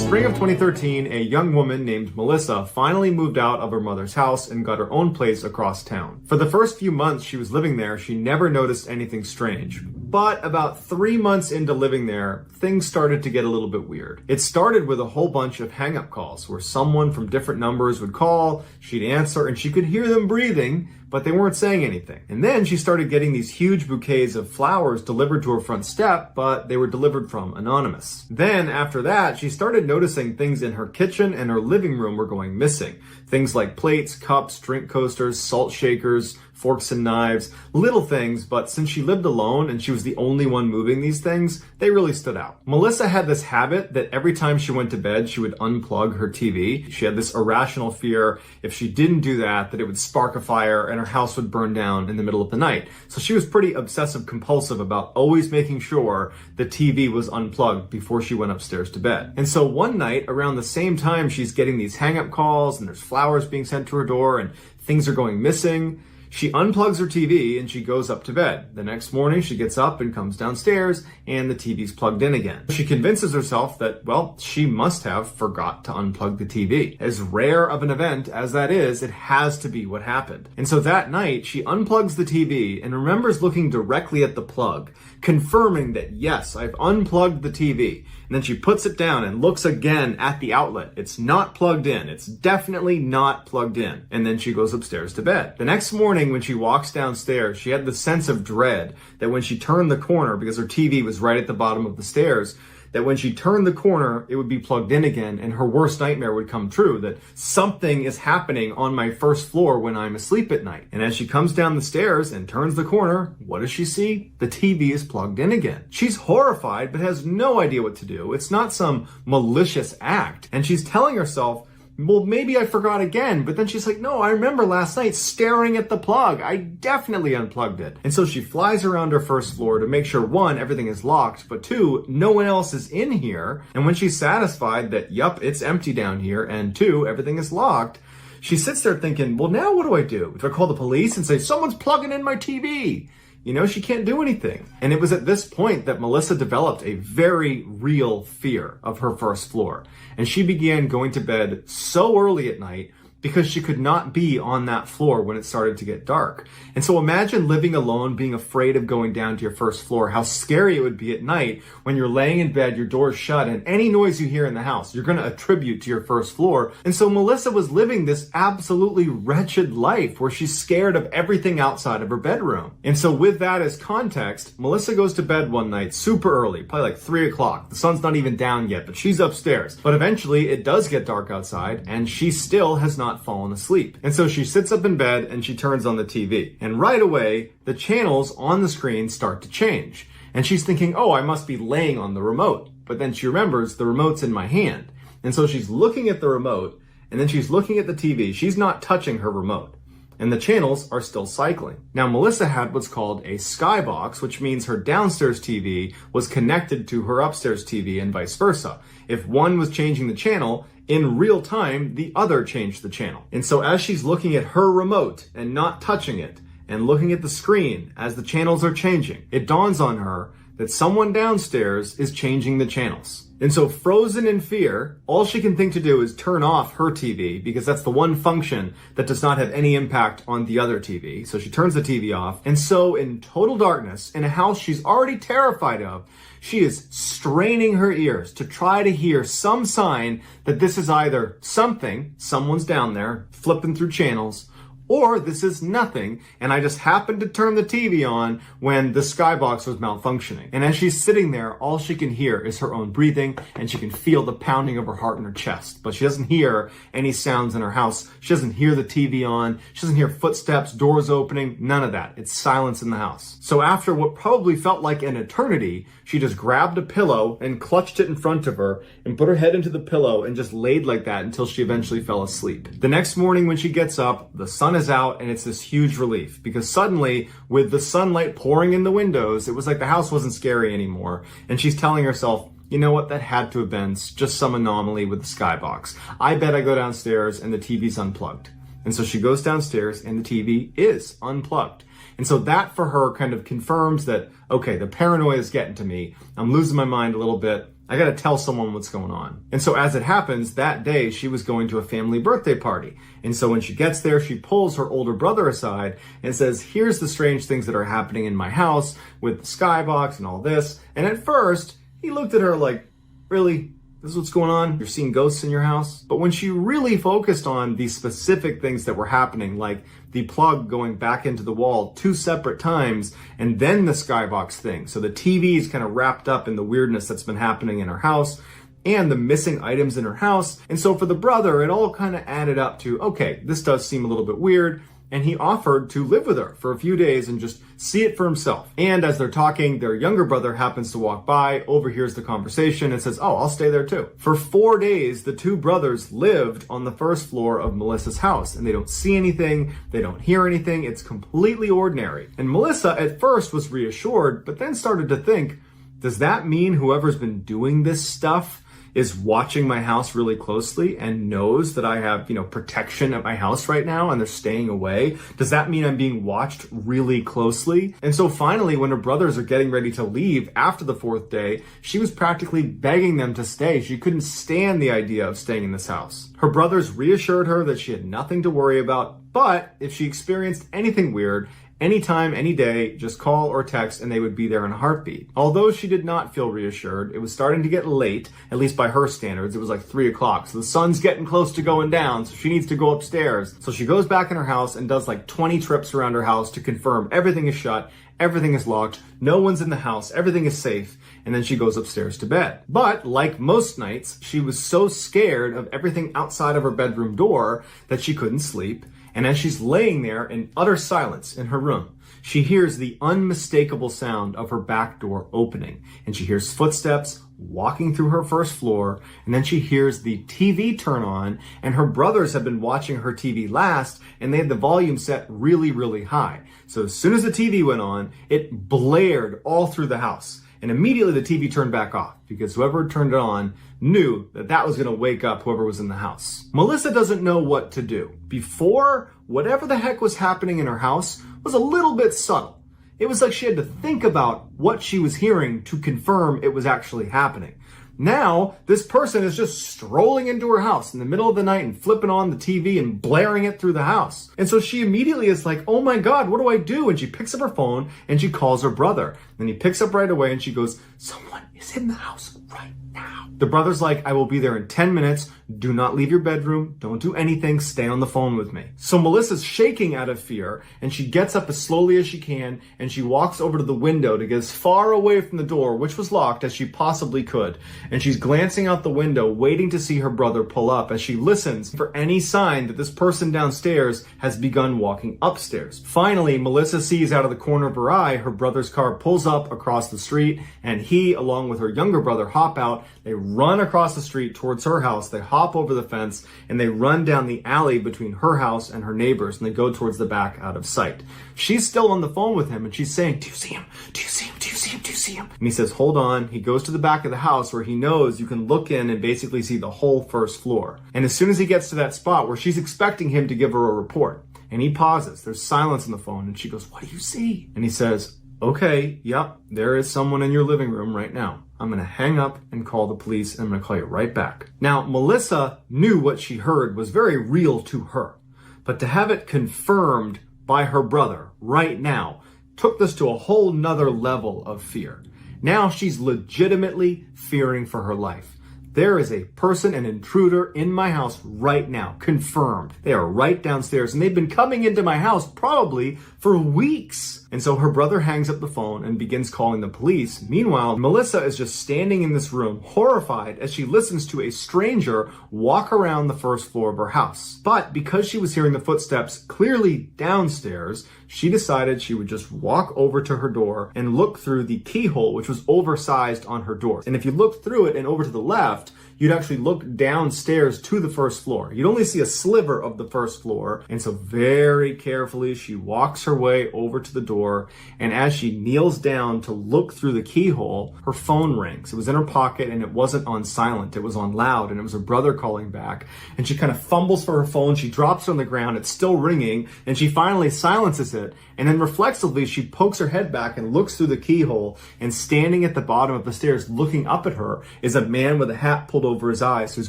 spring of 2013, a young woman named Melissa finally moved out of her mother's house and got her own place across town. For the first few months she was living there, she never noticed anything strange. But about 3 months into living there, things started to get a little bit weird. It started with a whole bunch of hang-up calls where someone from different numbers would call, she'd answer, and she could hear them breathing, but they weren't saying anything. And then she started getting these huge bouquets of flowers delivered to her front step, but they were delivered from anonymous. Then after that, she started noticing things in her kitchen and her living room were going missing. Things like plates, cups, drink coasters, salt shakers, forks and knives, little things, but since she lived alone and she was the only one moving these things, they really stood out. Melissa had this habit that every time she went to bed, she would unplug her TV. She had this irrational fear if she didn't do that it would spark a fire and her house would burn down in the middle of the night. So she was pretty obsessive compulsive about always making sure the TV was unplugged before she went upstairs to bed. And so one night around the same time she's getting these hang-up calls and there's flowers being sent to her door and things are going missing, she unplugs her TV and she goes up to bed. The next morning she gets up and comes downstairs and the TV's plugged in again. She convinces herself that, well, she must have forgot to unplug the TV. As rare of an event as that is, it has to be what happened. And so that night she unplugs the TV and remembers looking directly at the plug, confirming that yes, I've unplugged the TV. And then she puts it down and looks again at the outlet. It's not plugged in. It's definitely not plugged in. And then she goes upstairs to bed. The next morning when she walks downstairs, she had the sense of dread that when she turned the corner, because her TV was right at the bottom of the stairs, that when she turned the corner, it would be plugged in again and her worst nightmare would come true, that something is happening on my first floor when I'm asleep at night. And as she comes down the stairs and turns the corner, what does she see? The TV is plugged in again. She's horrified, but has no idea what to do. It's not some malicious act. And she's telling herself, well, maybe I forgot again. But then she's like, no, I remember last night staring at the plug. I definitely unplugged it. And so she flies around her first floor to make sure, one, everything is locked, but two, no one else is in here. And when she's satisfied that, yup, it's empty down here, and two, everything is locked, she sits there thinking, well, now what do? Do I call the police and say, someone's plugging in my TV? You know, she can't do anything. And it was at this point that Melissa developed a very real fear of her first floor. And she began going to bed so early at night because she could not be on that floor when it started to get dark. And so imagine living alone, being afraid of going down to your first floor, how scary it would be at night when you're laying in bed, your door's shut, and any noise you hear in the house, you're going to attribute to your first floor. And so Melissa was living this absolutely wretched life where she's scared of everything outside of her bedroom. And so with that as context, Melissa goes to bed one night super early, probably like 3 o'clock. The sun's not even down yet, but she's upstairs. But eventually it does get dark outside and she still has not fallen asleep. And so she sits up in bed and she turns on the TV. And right away, the channels on the screen start to change. And she's thinking, oh, I must be laying on the remote. But then she remembers the remote's in my hand. And so she's looking at the remote and then she's looking at the TV. She's not touching her remote. And the channels are still cycling. Now, Melissa had what's called a skybox, which means her downstairs TV was connected to her upstairs TV and vice versa. If one was changing the channel, in real time, the other changed the channel. And so as she's looking at her remote and not touching it and looking at the screen as the channels are changing, it dawns on her that someone downstairs is changing the channels. And so frozen in fear, all she can think to do is turn off her TV because that's the one function that does not have any impact on the other TV. So she turns the TV off. And so in total darkness, in a house she's already terrified of, she is straining her ears to try to hear some sign that this is either something, someone's down there flipping through channels, or this is nothing, and I just happened to turn the TV on when the skybox was malfunctioning. And as she's sitting there, all she can hear is her own breathing, and she can feel the pounding of her heart in her chest. But she doesn't hear any sounds in her house. She doesn't hear the TV on. She doesn't hear footsteps, doors opening, none of that. It's silence in the house. So after what probably felt like an eternity, she just grabbed a pillow and clutched it in front of her and put her head into the pillow and just laid like that until she eventually fell asleep. The next morning when she gets up, the sun is out and it's this huge relief because suddenly with the sunlight pouring in the windows, it was like the house wasn't scary anymore. And she's telling herself, you know what, that had to have been just some anomaly with the skybox. I bet I go downstairs and the TV's unplugged. And so she goes downstairs and the TV is unplugged. And so that for her kind of confirms that, okay, the paranoia is getting to me. I'm losing my mind a little bit. I gotta tell someone what's going on. And so as it happens, that day she was going to a family birthday party. And so when she gets there, she pulls her older brother aside and says, here's the strange things that are happening in my house with the skybox and all this. And at first, he looked at her like, really? This is what's going on? You're seeing ghosts in your house? But when she really focused on the specific things that were happening, like the plug going back into the wall 2 separate times, and then the skybox thing. So the TV is kind of wrapped up in the weirdness that's been happening in her house and the missing items in her house. And so for the brother, it all kind of added up to, okay, this does seem a little bit weird. And he offered to live with her for a few days and just see it for himself. And as they're talking, their younger brother happens to walk by, overhears the conversation, and says, oh, I'll stay there too. For 4 days, the two brothers lived on the first floor of Melissa's house, and they don't see anything, they don't hear anything, it's completely ordinary. And Melissa at first was reassured, but then started to think, does that mean whoever's been doing this stuff is watching my house really closely and knows that I have, protection at my house right now and they're staying away? Does that mean I'm being watched really closely? And so finally, when her brothers are getting ready to leave after the 4th day, she was practically begging them to stay. She couldn't stand the idea of staying in this house. Her brothers reassured her that she had nothing to worry about, but if she experienced anything weird, anytime, any day, just call or text and they would be there in a heartbeat. Although she did not feel reassured, it was starting to get late, at least by her standards. It was like 3 o'clock, so the sun's getting close to going down, so she needs to go upstairs. So she goes back in her house and does like 20 trips around her house to confirm everything is shut, everything is locked, no one's in the house, everything is safe, and then she goes upstairs to bed. But like most nights, she was so scared of everything outside of her bedroom door that she couldn't sleep. And as she's laying there in utter silence in her room, she hears the unmistakable sound of her back door opening. And she hears footsteps walking through her first floor. And then she hears the TV turn on. And her brothers have been watching her TV last, and they had the volume set really, really high. So as soon as the TV went on, it blared all through the house. And immediately the TV turned back off because whoever turned it on knew that that was going to wake up whoever was in the house. Melissa doesn't know what to do. Before, whatever the heck was happening in her house was a little bit subtle. It was like she had to think about what she was hearing to confirm it was actually happening. Now, this person is just strolling into her house in the middle of the night and flipping on the TV and blaring it through the house. And so she immediately is like, oh my God, what do I do? And she picks up her phone and she calls her brother. And he picks up right away and she goes, someone is in the house right now. The brother's like, I will be there in 10 minutes. Do not leave your bedroom. Don't do anything. Stay on the phone with me. So Melissa's shaking out of fear and she gets up as slowly as she can and she walks over to the window to get as far away from the door, which was locked, as she possibly could. And she's glancing out the window, waiting to see her brother pull up as she listens for any sign that this person downstairs has begun walking upstairs. Finally, Melissa sees out of the corner of her eye her brother's car pulls up across the street, and he, along with her younger brother, hop out. They run across the street towards her house. They hop over the fence and they run down the alley between her house and her neighbors, and they go towards the back out of sight. She's still on the phone with him and she's saying, do you see him? Do you see him? Do you see him? Do you see him? And he says, hold on. He goes to the back of the house where he knows you can look in and basically see the whole first floor. And as soon as he gets to that spot where she's expecting him to give her a report, and he pauses, there's silence on the phone, and she goes, what do you see? And he says, okay, yep, there is someone in your living room right now. I'm going to hang up and call the police, and I'm going to call you right back. Now, Melissa knew what she heard was very real to her, but to have it confirmed by her brother right now took this to a whole nother level of fear. Now she's legitimately fearing for her life. There is a person, an intruder in my house right now, confirmed. They are right downstairs and they've been coming into my house probably for weeks. And so her brother hangs up the phone and begins calling the police. Meanwhile, Melissa is just standing in this room, horrified as she listens to a stranger walk around the first floor of her house. But because she was hearing the footsteps clearly downstairs, she decided she would just walk over to her door and look through the keyhole, which was oversized on her door. And if you look through it and over to the left, you'd actually look downstairs to the first floor. You'd only see a sliver of the first floor. And so very carefully, she walks her way over to the door. And as she kneels down to look through the keyhole, her phone rings. It was in her pocket and it wasn't on silent. It was on loud, and it was her brother calling back. And she kind of fumbles for her phone. She drops it on the ground. It's still ringing, and she finally silences it. And then reflexively, she pokes her head back and looks through the keyhole, and standing at the bottom of the stairs looking up at her is a man with a hat pulled over his eyes who's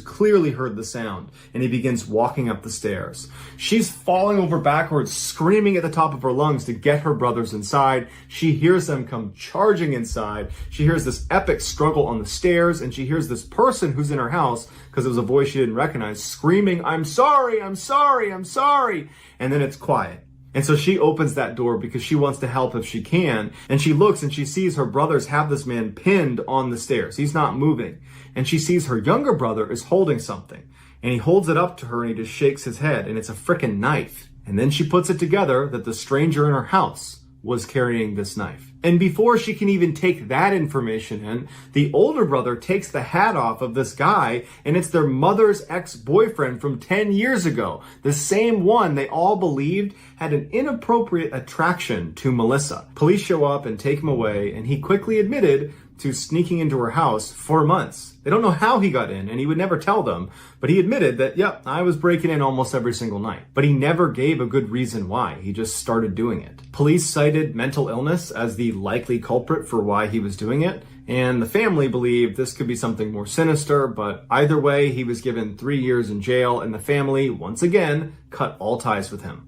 clearly heard the sound, and he begins walking up the stairs. She's falling over backwards, screaming at the top of her lungs to get her brothers inside. She hears them come charging inside. She hears this epic struggle on the stairs, and she hears this person who's in her house, because it was a voice she didn't recognize, screaming, "I'm sorry, I'm sorry, I'm sorry." And then it's quiet. And so she opens that door because she wants to help if she can. And she looks and she sees her brothers have this man pinned on the stairs. He's not moving. And she sees her younger brother is holding something. And he holds it up to her and he just shakes his head. And it's a frickin' knife. And then she puts it together that the stranger in her house was carrying this knife. And before she can even take that information in, the older brother takes the hat off of this guy, and it's their mother's ex-boyfriend from 10 years ago. The same one they all believed had an inappropriate attraction to Melissa. Police show up and take him away, and he quickly admitted to sneaking into her house for months. They don't know how he got in, and he would never tell them, but he admitted that, yep, I was breaking in almost every single night. But he never gave a good reason why. He just started doing it. Police cited mental illness as the likely culprit for why he was doing it, and the family believed this could be something more sinister, but either way, he was given 3 years in jail, and the family, once again, cut all ties with him.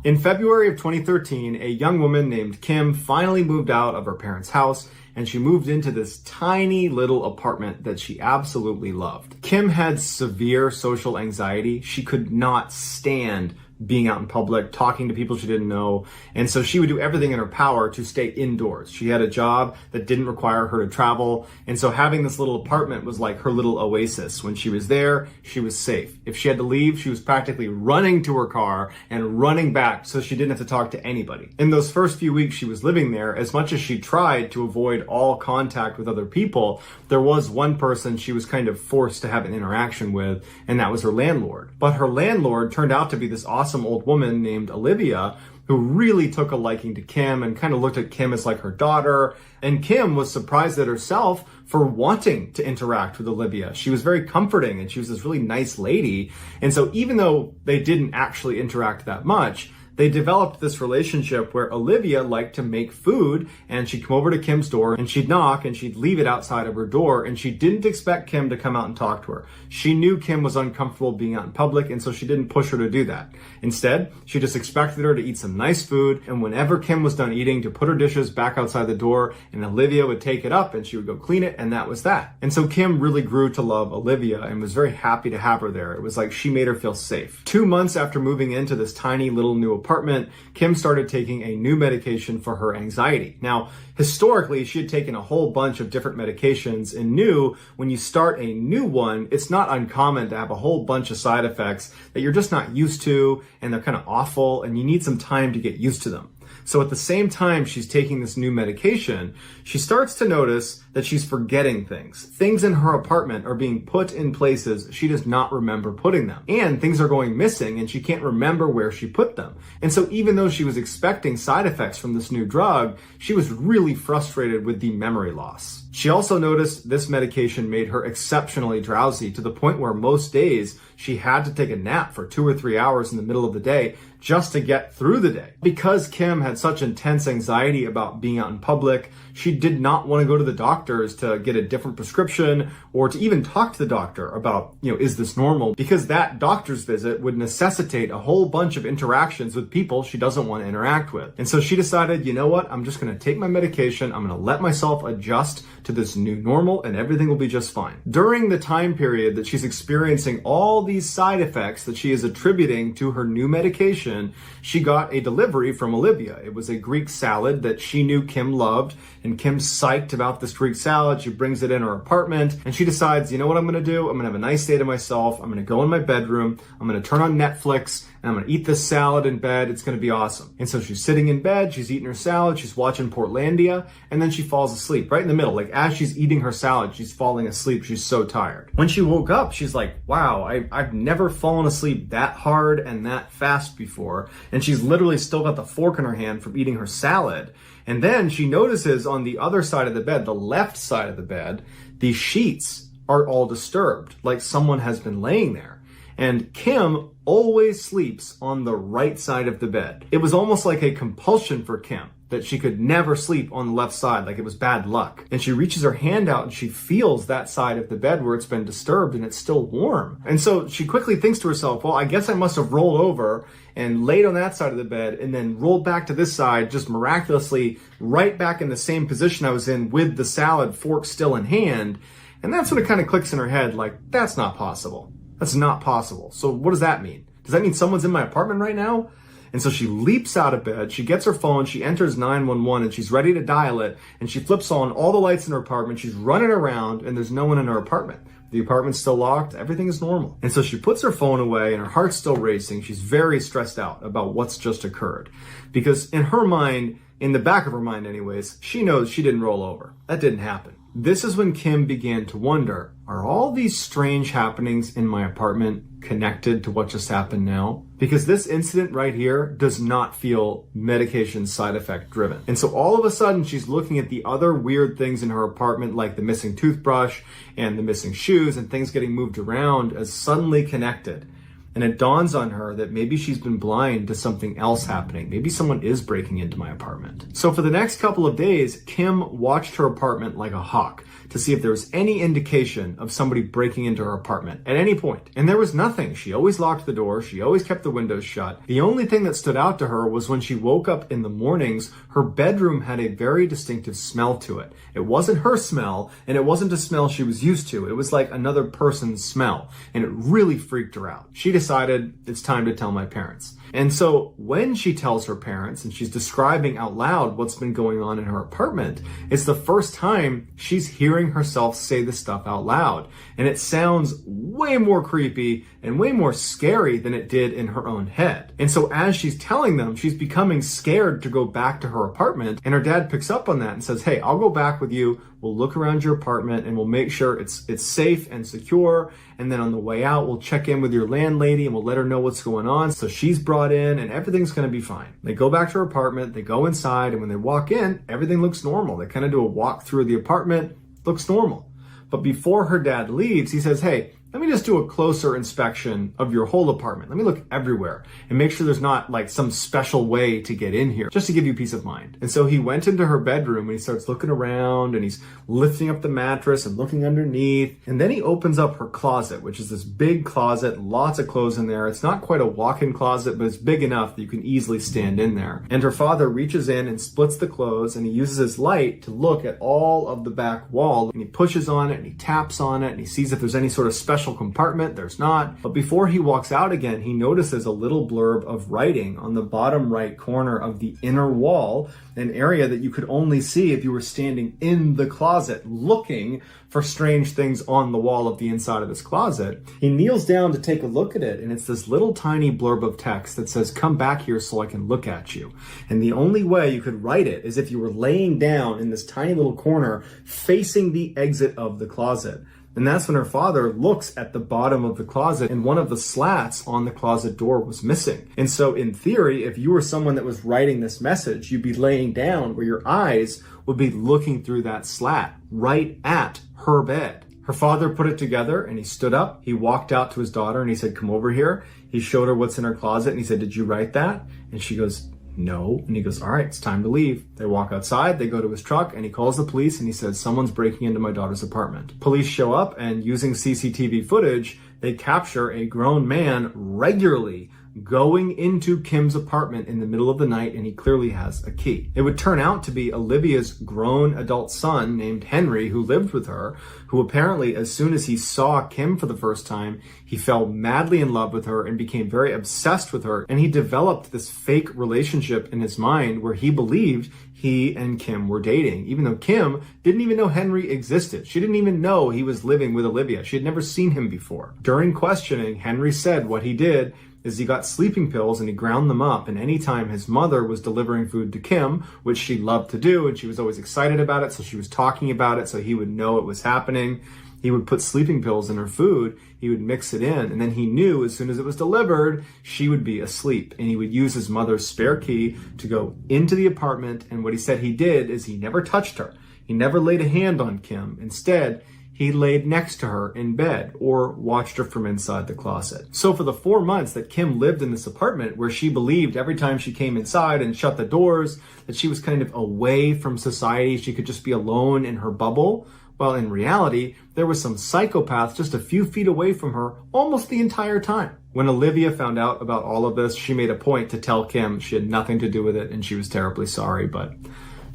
In February of 2013, a young woman named Kim finally moved out of her parents' house, and she moved into this tiny little apartment that she absolutely loved. Kim had severe social anxiety. She could not stand being out in public, talking to people she didn't know. And so she would do everything in her power to stay indoors. She had a job that didn't require her to travel. And so having this little apartment was like her little oasis. When she was there, she was safe. If she had to leave, she was practically running to her car and running back so she didn't have to talk to anybody. In those first few weeks she was living there, as much as she tried to avoid all contact with other people, there was one person she was kind of forced to have an interaction with, and that was her landlord. But her landlord turned out to be this awesome old woman named Olivia, who really took a liking to Kim and kind of looked at Kim as like her daughter. And Kim was surprised at herself for wanting to interact with Olivia. She was very comforting and she was this really nice lady. And so even though they didn't actually interact that much, they developed this relationship where Olivia liked to make food, and she'd come over to Kim's door and she'd knock and she'd leave it outside of her door, and she didn't expect Kim to come out and talk to her. She knew Kim was uncomfortable being out in public, and so she didn't push her to do that. Instead, she just expected her to eat some nice food, and whenever Kim was done eating, to put her dishes back outside the door, and Olivia would take it up and she would go clean it, and that was that. And so Kim really grew to love Olivia and was very happy to have her there. It was like she made her feel safe. 2 months after moving into this tiny little new apartment, Kim started taking a new medication for her anxiety. Now, historically, she had taken a whole bunch of different medications and knew when you start a new one, it's not uncommon to have a whole bunch of side effects that you're just not used to, and they're kind of awful, and you need some time to get used to them. So at the same time she's taking this new medication, she starts to notice that she's forgetting things. Things in her apartment are being put in places she does not remember putting them. And things are going missing and she can't remember where she put them. And so even though she was expecting side effects from this new drug, she was really frustrated with the memory loss. She also noticed this medication made her exceptionally drowsy, to the point where most days she had to take a nap for 2 or 3 hours in the middle of the day just to get through the day. Because Kim had such intense anxiety about being out in public, she did not want to go to the doctors to get a different prescription or to even talk to the doctor about, is this normal? Because that doctor's visit would necessitate a whole bunch of interactions with people she doesn't want to interact with. And so she decided, you know what? I'm just going to take my medication. I'm going to let myself adjust to this new normal and everything will be just fine. During the time period that she's experiencing all these side effects that she is attributing to her new medication, kitchen, she got a delivery from Olivia. It was a Greek salad that she knew Kim loved, and Kim's psyched about this Greek salad. She brings it in her apartment, and she decides, you know what I'm gonna do? I'm gonna have a nice day to myself. I'm gonna go in my bedroom. I'm gonna turn on Netflix, and I'm gonna eat this salad in bed. It's gonna be awesome. And so she's sitting in bed, she's eating her salad, she's watching Portlandia, and then she falls asleep right in the middle. Like as she's eating her salad, she's falling asleep. She's so tired. When she woke up, she's like, wow, I've never fallen asleep that hard and that fast before. And she's literally still got the fork in her hand from eating her salad. And then she notices on the other side of the bed, the left side of the bed, the sheets are all disturbed, like someone has been laying there. And Kim always sleeps on the right side of the bed. It was almost like a compulsion for Kim that she could never sleep on the left side, like it was bad luck. And she reaches her hand out and she feels that side of the bed where it's been disturbed and it's still warm. And so she quickly thinks to herself, well, I guess I must have rolled over and laid on that side of the bed and then rolled back to this side, just miraculously right back in the same position I was in with the salad fork still in hand. And that's when it kind of clicks in her head, like, that's not possible. That's not possible. So what does that mean? Does that mean someone's in my apartment right now? And so she leaps out of bed, she gets her phone, she enters 911 and she's ready to dial it, and she flips on all the lights in her apartment, she's running around and there's no one in her apartment. The apartment's still locked, everything is normal. And so she puts her phone away and her heart's still racing. She's very stressed out about what's just occurred. Because in her mind, in the back of her mind anyways, she knows she didn't roll over. That didn't happen. This is when Kim began to wonder, are all these strange happenings in my apartment connected to what just happened now? Because this incident right here does not feel medication side effect driven. And so all of a sudden she's looking at the other weird things in her apartment, like the missing toothbrush and the missing shoes and things getting moved around, as suddenly connected. And it dawns on her that maybe she's been blind to something else happening. Maybe someone is breaking into my apartment. So for the next couple of days, Kim watched her apartment like a hawk to see if there was any indication of somebody breaking into her apartment at any point. And there was nothing. She always locked the door. She always kept the windows shut. The only thing that stood out to her was when she woke up in the mornings, her bedroom had a very distinctive smell to it. It wasn't her smell, and it wasn't a smell she was used to. It was like another person's smell, and it really freaked her out. She decided it's time to tell my parents. And so when she tells her parents and she's describing out loud what's been going on in her apartment, it's the first time she's hearing herself say this stuff out loud. And it sounds way more creepy and way more scary than it did in her own head. And so as she's telling them, she's becoming scared to go back to her apartment. And her dad picks up on that and says, hey, I'll go back with you. We'll look around your apartment and we'll make sure it's safe and secure. And then on the way out, we'll check in with your landlady and we'll let her know what's going on. So she's brought in and everything's going to be fine. They go back to her apartment, they go inside, and when they walk in, everything looks normal. They kind of do a walk through the apartment, looks normal. But before her dad leaves, he says, hey, let me just do a closer inspection of your whole apartment. Let me look everywhere and make sure there's not like some special way to get in here, just to give you peace of mind. And so he went into her bedroom and he starts looking around and he's lifting up the mattress and looking underneath. And then he opens up her closet, which is this big closet, lots of clothes in there. It's not quite a walk-in closet, but it's big enough that you can easily stand in there. And her father reaches in and splits the clothes and he uses his light to look at all of the back wall, and he pushes on it and he taps on it and he sees if there's any sort of special compartment. There's not. But before he walks out again, he notices a little blurb of writing on the bottom right corner of the inner wall, an area that you could only see if you were standing in the closet looking for strange things on the wall of the inside of this closet. He kneels down to take a look at it, and it's this little tiny blurb of text that says, come back here so I can look at you. And the only way you could write it is if you were laying down in this tiny little corner facing the exit of the closet. And that's when her father looks at the bottom of the closet and one of the slats on the closet door was missing. And so in theory, if you were someone that was writing this message, you'd be laying down where your eyes would be looking through that slat right at her bed. Her father put it together and he stood up. He walked out to his daughter and he said, come over here. He showed her what's in her closet and he said, did you write that? And she goes, no. And he goes, all right, it's time to leave. They walk outside, they go to his truck, and he calls the police and he says, someone's breaking into my daughter's apartment. Police show up and using CCTV footage, they capture a grown man regularly going into Kim's apartment in the middle of the night, and he clearly has a key. It would turn out to be Olivia's grown adult son named Henry, who lived with her, who apparently, as soon as he saw Kim for the first time, he fell madly in love with her and became very obsessed with her. And he developed this fake relationship in his mind where he believed he and Kim were dating, even though Kim didn't even know Henry existed. She didn't even know he was living with Olivia. She had never seen him before. During questioning, Henry said what he did is he got sleeping pills and he ground them up, and anytime his mother was delivering food to Kim, which she loved to do, and she was always excited about it, so she was talking about it so he would know it was happening, he would put sleeping pills in her food, he would mix it in, and then he knew as soon as it was delivered, she would be asleep, and he would use his mother's spare key to go into the apartment, and what he said he did is he never touched her. He never laid a hand on Kim. Instead, he laid next to her in bed or watched her from inside the closet. So for the 4 months that Kim lived in this apartment, where she believed every time she came inside and shut the doors that she was kind of away from society, she could just be alone in her bubble, well, in reality, there was some psychopath just a few feet away from her almost the entire time. When Olivia found out about all of this, she made a point to tell Kim she had nothing to do with it and she was terribly sorry, but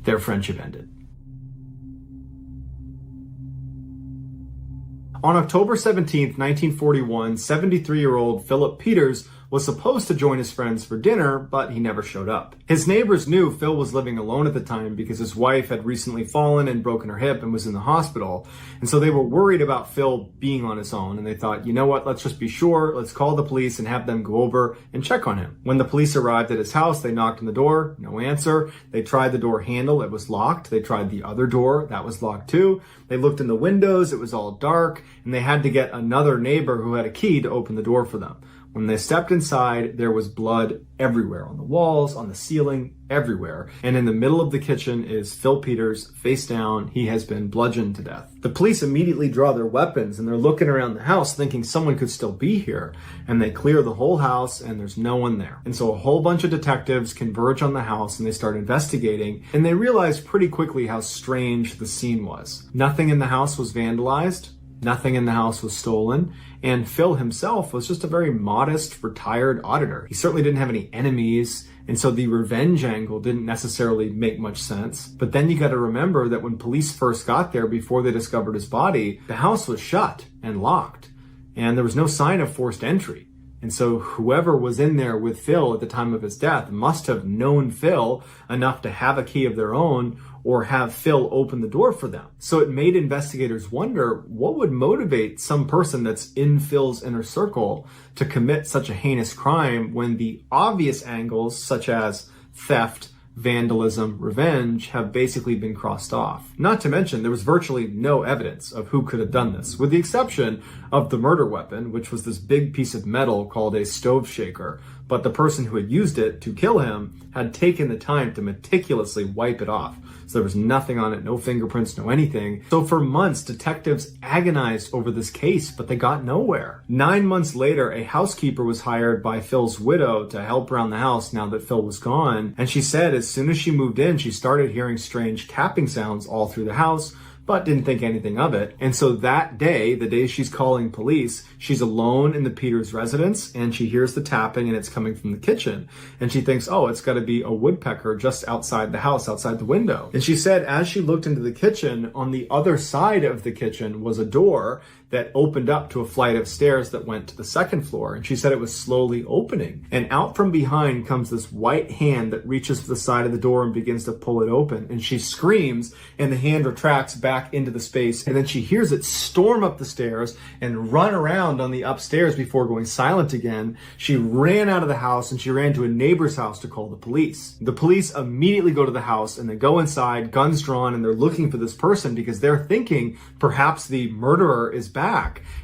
their friendship ended. On October 17th, 1941, 73-year-old Philip Peters was supposed to join his friends for dinner, but he never showed up. His neighbors knew Phil was living alone at the time because his wife had recently fallen and broken her hip and was in the hospital. And so they were worried about Phil being on his own, and they thought, you know what, let's just be sure, let's call the police and have them go over and check on him. When the police arrived at his house, they knocked on the door, no answer. They tried the door handle, it was locked. They tried the other door, that was locked too. They looked in the windows, it was all dark, and they had to get another neighbor who had a key to open the door for them. When they stepped inside, there was blood everywhere, on the walls, on the ceiling, everywhere. And in the middle of the kitchen is Phil Peters, face down. He has been bludgeoned to death. The police immediately draw their weapons and they're looking around the house thinking someone could still be here. And they clear the whole house and there's no one there. And so a whole bunch of detectives converge on the house and they start investigating. And they realize pretty quickly how strange the scene was. Nothing in the house was vandalized. Nothing in the house was stolen, and Phil himself was just a very modest, retired auditor. He certainly didn't have any enemies, and so the revenge angle didn't necessarily make much sense. But then you got to remember that when police first got there before they discovered his body, the house was shut and locked, and there was no sign of forced entry. And so whoever was in there with Phil at the time of his death must have known Phil enough to have a key of their own or have Phil open the door for them. So it made investigators wonder what would motivate some person that's in Phil's inner circle to commit such a heinous crime when the obvious angles, such as theft, vandalism, revenge, have basically been crossed off. Not to mention, there was virtually no evidence of who could have done this, with the exception of the murder weapon, which was this big piece of metal called a stove shaker. But the person who had used it to kill him had taken the time to meticulously wipe it off. So there was nothing on it, no fingerprints, no anything. So for months, detectives agonized over this case, but they got nowhere. 9 months later, a housekeeper was hired by Phil's widow to help around the house now that Phil was gone. And she said as soon as she moved in, she started hearing strange tapping sounds all through the house, but didn't think anything of it. And so that day, the day she's calling police, she's alone in the Peters residence and she hears the tapping and it's coming from the kitchen. And she thinks, oh, it's got to be a woodpecker just outside the house, outside the window. And she said as she looked into the kitchen, on the other side of the kitchen was a door that opened up to a flight of stairs that went to the second floor. And she said it was slowly opening. And out from behind comes this white hand that reaches to the side of the door and begins to pull it open. And she screams and the hand retracts back into the space. And then she hears it storm up the stairs and run around on the upstairs before going silent again. She ran out of the house and she ran to a neighbor's house to call the police. The police immediately go to the house and they go inside, guns drawn, and they're looking for this person because they're thinking perhaps the murderer is back.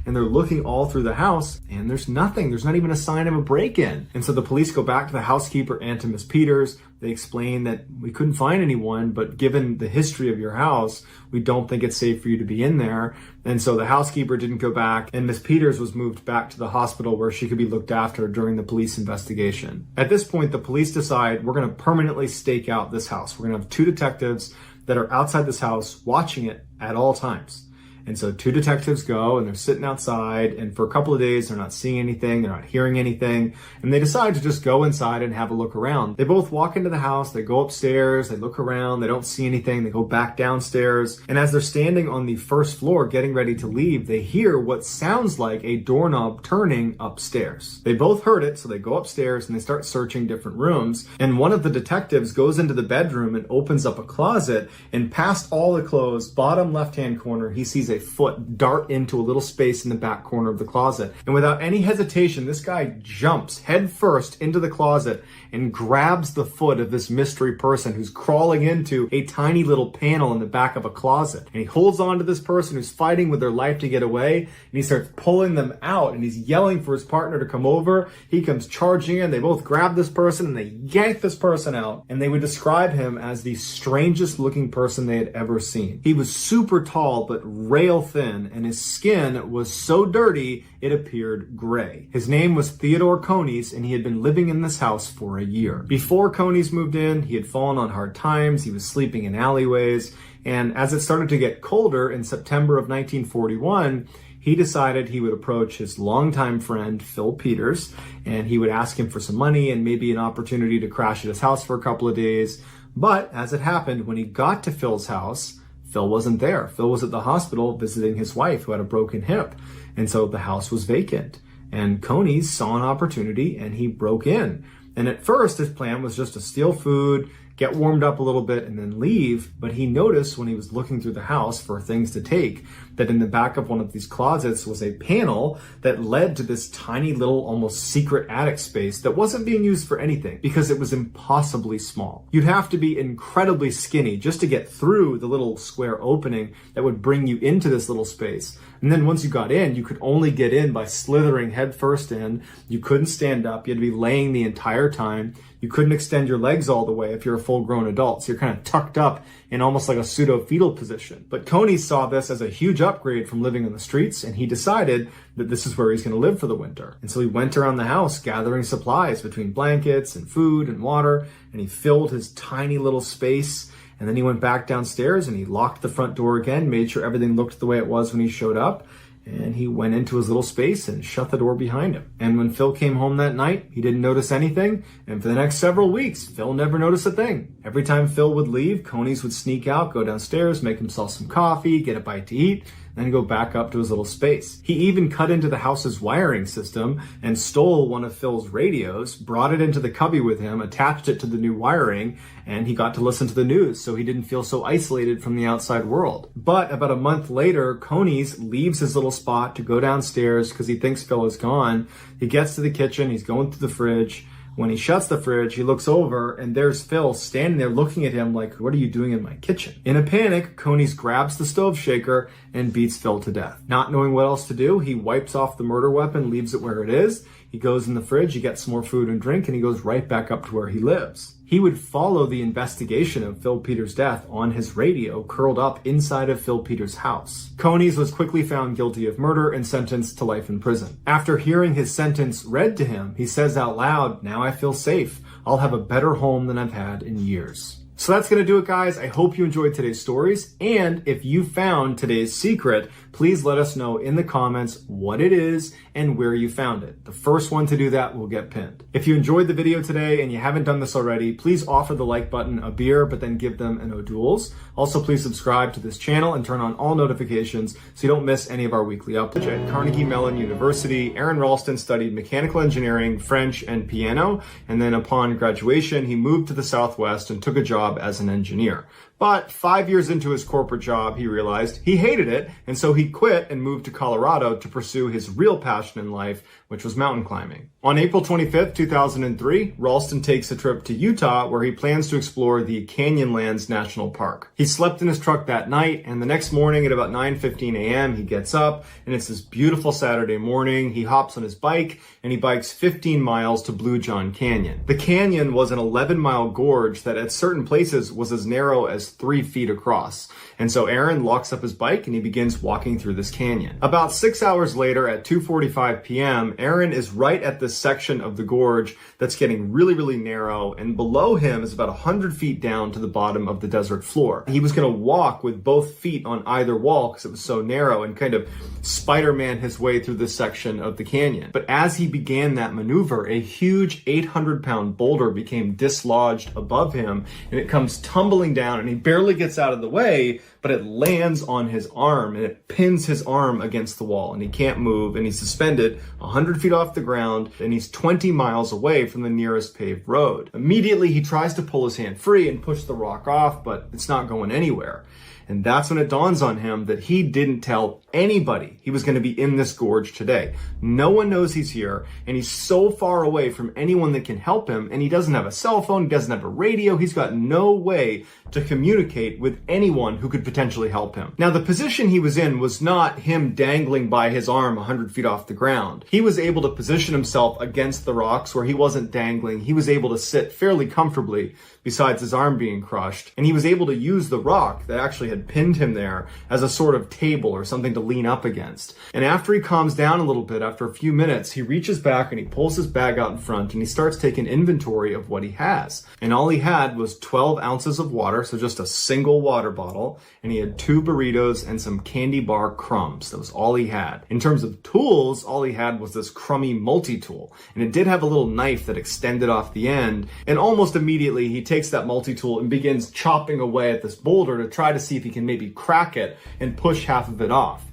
And they're looking all through the house and there's nothing. There's not even a sign of a break-in. And so the police go back to the housekeeper and to Miss Peters. They explain that we couldn't find anyone, but given the history of your house, we don't think it's safe for you to be in there. And so the housekeeper didn't go back and Miss Peters was moved back to the hospital where she could be looked after during the police investigation. At this point, the police decide we're going to permanently stake out this house. We're going to have 2 detectives that are outside this house watching it at all times. And so two detectives go and they're sitting outside, and for a couple of days, they're not seeing anything. They're not hearing anything. And they decide to just go inside and have a look around. They both walk into the house. They go upstairs. They look around. They don't see anything. They go back downstairs. And as they're standing on the first floor getting ready to leave, they hear what sounds like a doorknob turning upstairs. They both heard it, so they go upstairs and they start searching different rooms. And one of the detectives goes into the bedroom and opens up a closet, and past all the clothes, bottom left-hand corner, he sees a foot dart into a little space in the back corner of the closet. And without any hesitation, this guy jumps head first into the closet and grabs the foot of this mystery person who's crawling into a tiny little panel in the back of a closet. And he holds on to this person who's fighting with their life to get away, and he starts pulling them out, and he's yelling for his partner to come over. He comes charging in. They both grab this person and they yank this person out, and they would describe him as the strangest looking person they had ever seen. He was super tall but rail thin, and his skin was so dirty it appeared gray. His name was Theodore Conies, and he had been living in this house for a year. Before Conies moved in, he had fallen on hard times. He was sleeping in alleyways, and as it started to get colder in September of 1941, he decided he would approach his longtime friend, Phil Peters, and he would ask him for some money and maybe an opportunity to crash at his house for a couple of days. But as it happened, when he got to Phil's house, Phil wasn't there. Phil was at the hospital visiting his wife who had a broken hip. And so the house was vacant. And Conies saw an opportunity and he broke in. And at first, his plan was just to steal food, get warmed up a little bit, and then leave. But he noticed when he was looking through the house for things to take that in the back of one of these closets was a panel that led to this tiny little almost secret attic space that wasn't being used for anything because it was impossibly small. You'd have to be incredibly skinny just to get through the little square opening that would bring you into this little space. And then once you got in, you could only get in by slithering head first in. You couldn't stand up. You had to be laying the entire time. You couldn't extend your legs all the way if you're a full-grown adult. So you're kind of tucked up in almost like a pseudo-fetal position. But Conies saw this as a huge upgrade from living on the streets, and he decided that this is where he's going to live for the winter. And so he went around the house gathering supplies between blankets and food and water, and he filled his tiny little space. And then he went back downstairs and he locked the front door again, made sure everything looked the way it was when he showed up. And he went into his little space and shut the door behind him. And when Phil came home that night, he didn't notice anything. And for the next several weeks, Phil never noticed a thing. Every time Phil would leave, Conies would sneak out, go downstairs, make himself some coffee, get a bite to eat, then go back up to his little space. He even cut into the house's wiring system and stole one of Phil's radios, brought it into the cubby with him, attached it to the new wiring, and he got to listen to the news so he didn't feel so isolated from the outside world. But about a month later, Conies leaves his little spot to go downstairs because he thinks Phil is gone. He gets to the kitchen, he's going through the fridge. When he shuts the fridge, he looks over and there's Phil standing there looking at him like, "What are you doing in my kitchen?" In a panic, Conies grabs the stove shaker and beats Phil to death. Not knowing what else to do, he wipes off the murder weapon, leaves it where it is. He goes in the fridge, he gets some more food and drink, and he goes right back up to where he lives. He would follow the investigation of Phil Peters' death on his radio, curled up inside of Phil Peters' house. Conies was quickly found guilty of murder and sentenced to life in prison. After hearing his sentence read to him, he says out loud, "Now I feel safe. I'll have a better home than I've had in years." So that's going to do it, guys. I hope you enjoyed today's stories. And if you found today's secret, please let us know in the comments what it is and where you found it. The first one to do that will get pinned. If you enjoyed the video today and you haven't done this already, please offer the like button a beer, but then give them an O'Doul's. Also, please subscribe to this channel and turn on all notifications so you don't miss any of our weekly uploads. At Carnegie Mellon University, Aaron Ralston studied mechanical engineering, French, and piano. And then upon graduation, he moved to the Southwest and took a job as an engineer. But 5 years into his corporate job, he realized he hated it, and so he quit and moved to Colorado to pursue his real passion in life, which was mountain climbing. On April 25th, 2003, Ralston takes a trip to Utah where he plans to explore the Canyonlands National Park. He slept in his truck that night, and the next morning at about 9:15 a.m., he gets up, and it's this beautiful Saturday morning. He hops on his bike, and he bikes 15 miles to Blue John Canyon. The canyon was an 11-mile gorge that at certain places was as narrow as as 3 feet across. And so Aaron locks up his bike and he begins walking through this canyon. About 6 hours later at 2:45 p.m., Aaron is right at this section of the gorge that's getting really, really narrow, and below him is about 100 feet down to the bottom of the desert floor. He was going to walk with both feet on either wall because it was so narrow and kind of Spider-Man his way through this section of the canyon. But as he began that maneuver, a huge 800-pound boulder became dislodged above him, and it comes tumbling down, and he barely gets out of the way, but it lands on his arm, and it pins his arm against the wall, and he can't move, and he's suspended 100 feet off the ground, and he's 20 miles away from the nearest paved road. Immediately, he tries to pull his hand free and push the rock off, but it's not going anywhere. And that's when it dawns on him that he didn't tell anybody he was going to be in this gorge today. No one knows he's here, and he's so far away from anyone that can help him, and he doesn't have a cell phone, he doesn't have a radio, he's got no way to communicate with anyone who could potentially help him. Now, the position he was in was not him dangling by his arm 100 feet off the ground. He was able to position himself against the rocks where he wasn't dangling. He was able to sit fairly comfortably besides his arm being crushed, and he was able to use the rock that actually had pinned him there as a sort of table or something to lean up against. And after he calms down a little bit, after a few minutes, he reaches back and he pulls his bag out in front and he starts taking inventory of what he has. And all he had was 12 ounces of water, so just a single water bottle, and he had 2 burritos and some candy bar crumbs. That was all he had. In terms of tools, all he had was this crummy multi-tool, and it did have a little knife that extended off the end, and almost immediately he takes that multi-tool and begins chopping away at this boulder to try to see if he can maybe crack it and push half of it off.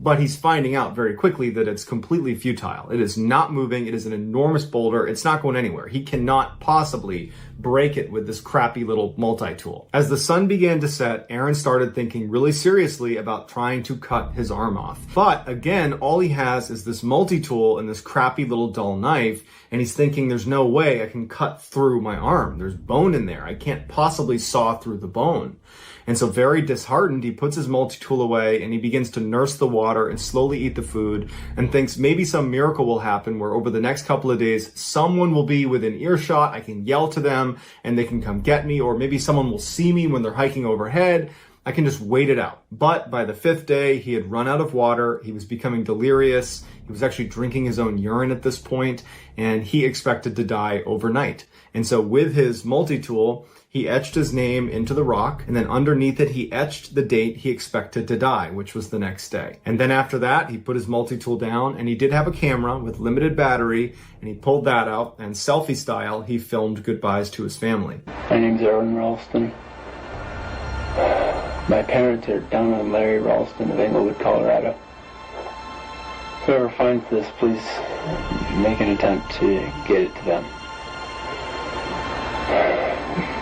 But he's finding out very quickly that it's completely futile. It is not moving. It is an enormous boulder. It's not going anywhere. He cannot possibly break it with this crappy little multi-tool. As the sun began to set, Aaron started thinking really seriously about trying to cut his arm off. But again, all he has is this multi-tool and this crappy little dull knife, and he's thinking there's no way I can cut through my arm. There's bone in there. I can't possibly saw through the bone. And so very disheartened, he puts his multi-tool away and he begins to nurse the water and slowly eat the food and thinks maybe some miracle will happen where over the next couple of days, someone will be within earshot. I can yell to them and they can come get me, or maybe someone will see me when they're hiking overhead. I can just wait it out. But by the 5th day, he had run out of water. He was becoming delirious. He was actually drinking his own urine at this point, and he expected to die overnight. And so with his multi-tool, he etched his name into the rock, and then underneath it, he etched the date he expected to die, which was the next day. And then after that, he put his multi-tool down, and he did have a camera with limited battery, and he pulled that out, and selfie style, he filmed goodbyes to his family. My name's Aaron Ralston. My parents are Donna and Larry Ralston of Englewood, Colorado. Whoever finds this, please make an attempt to get it to them.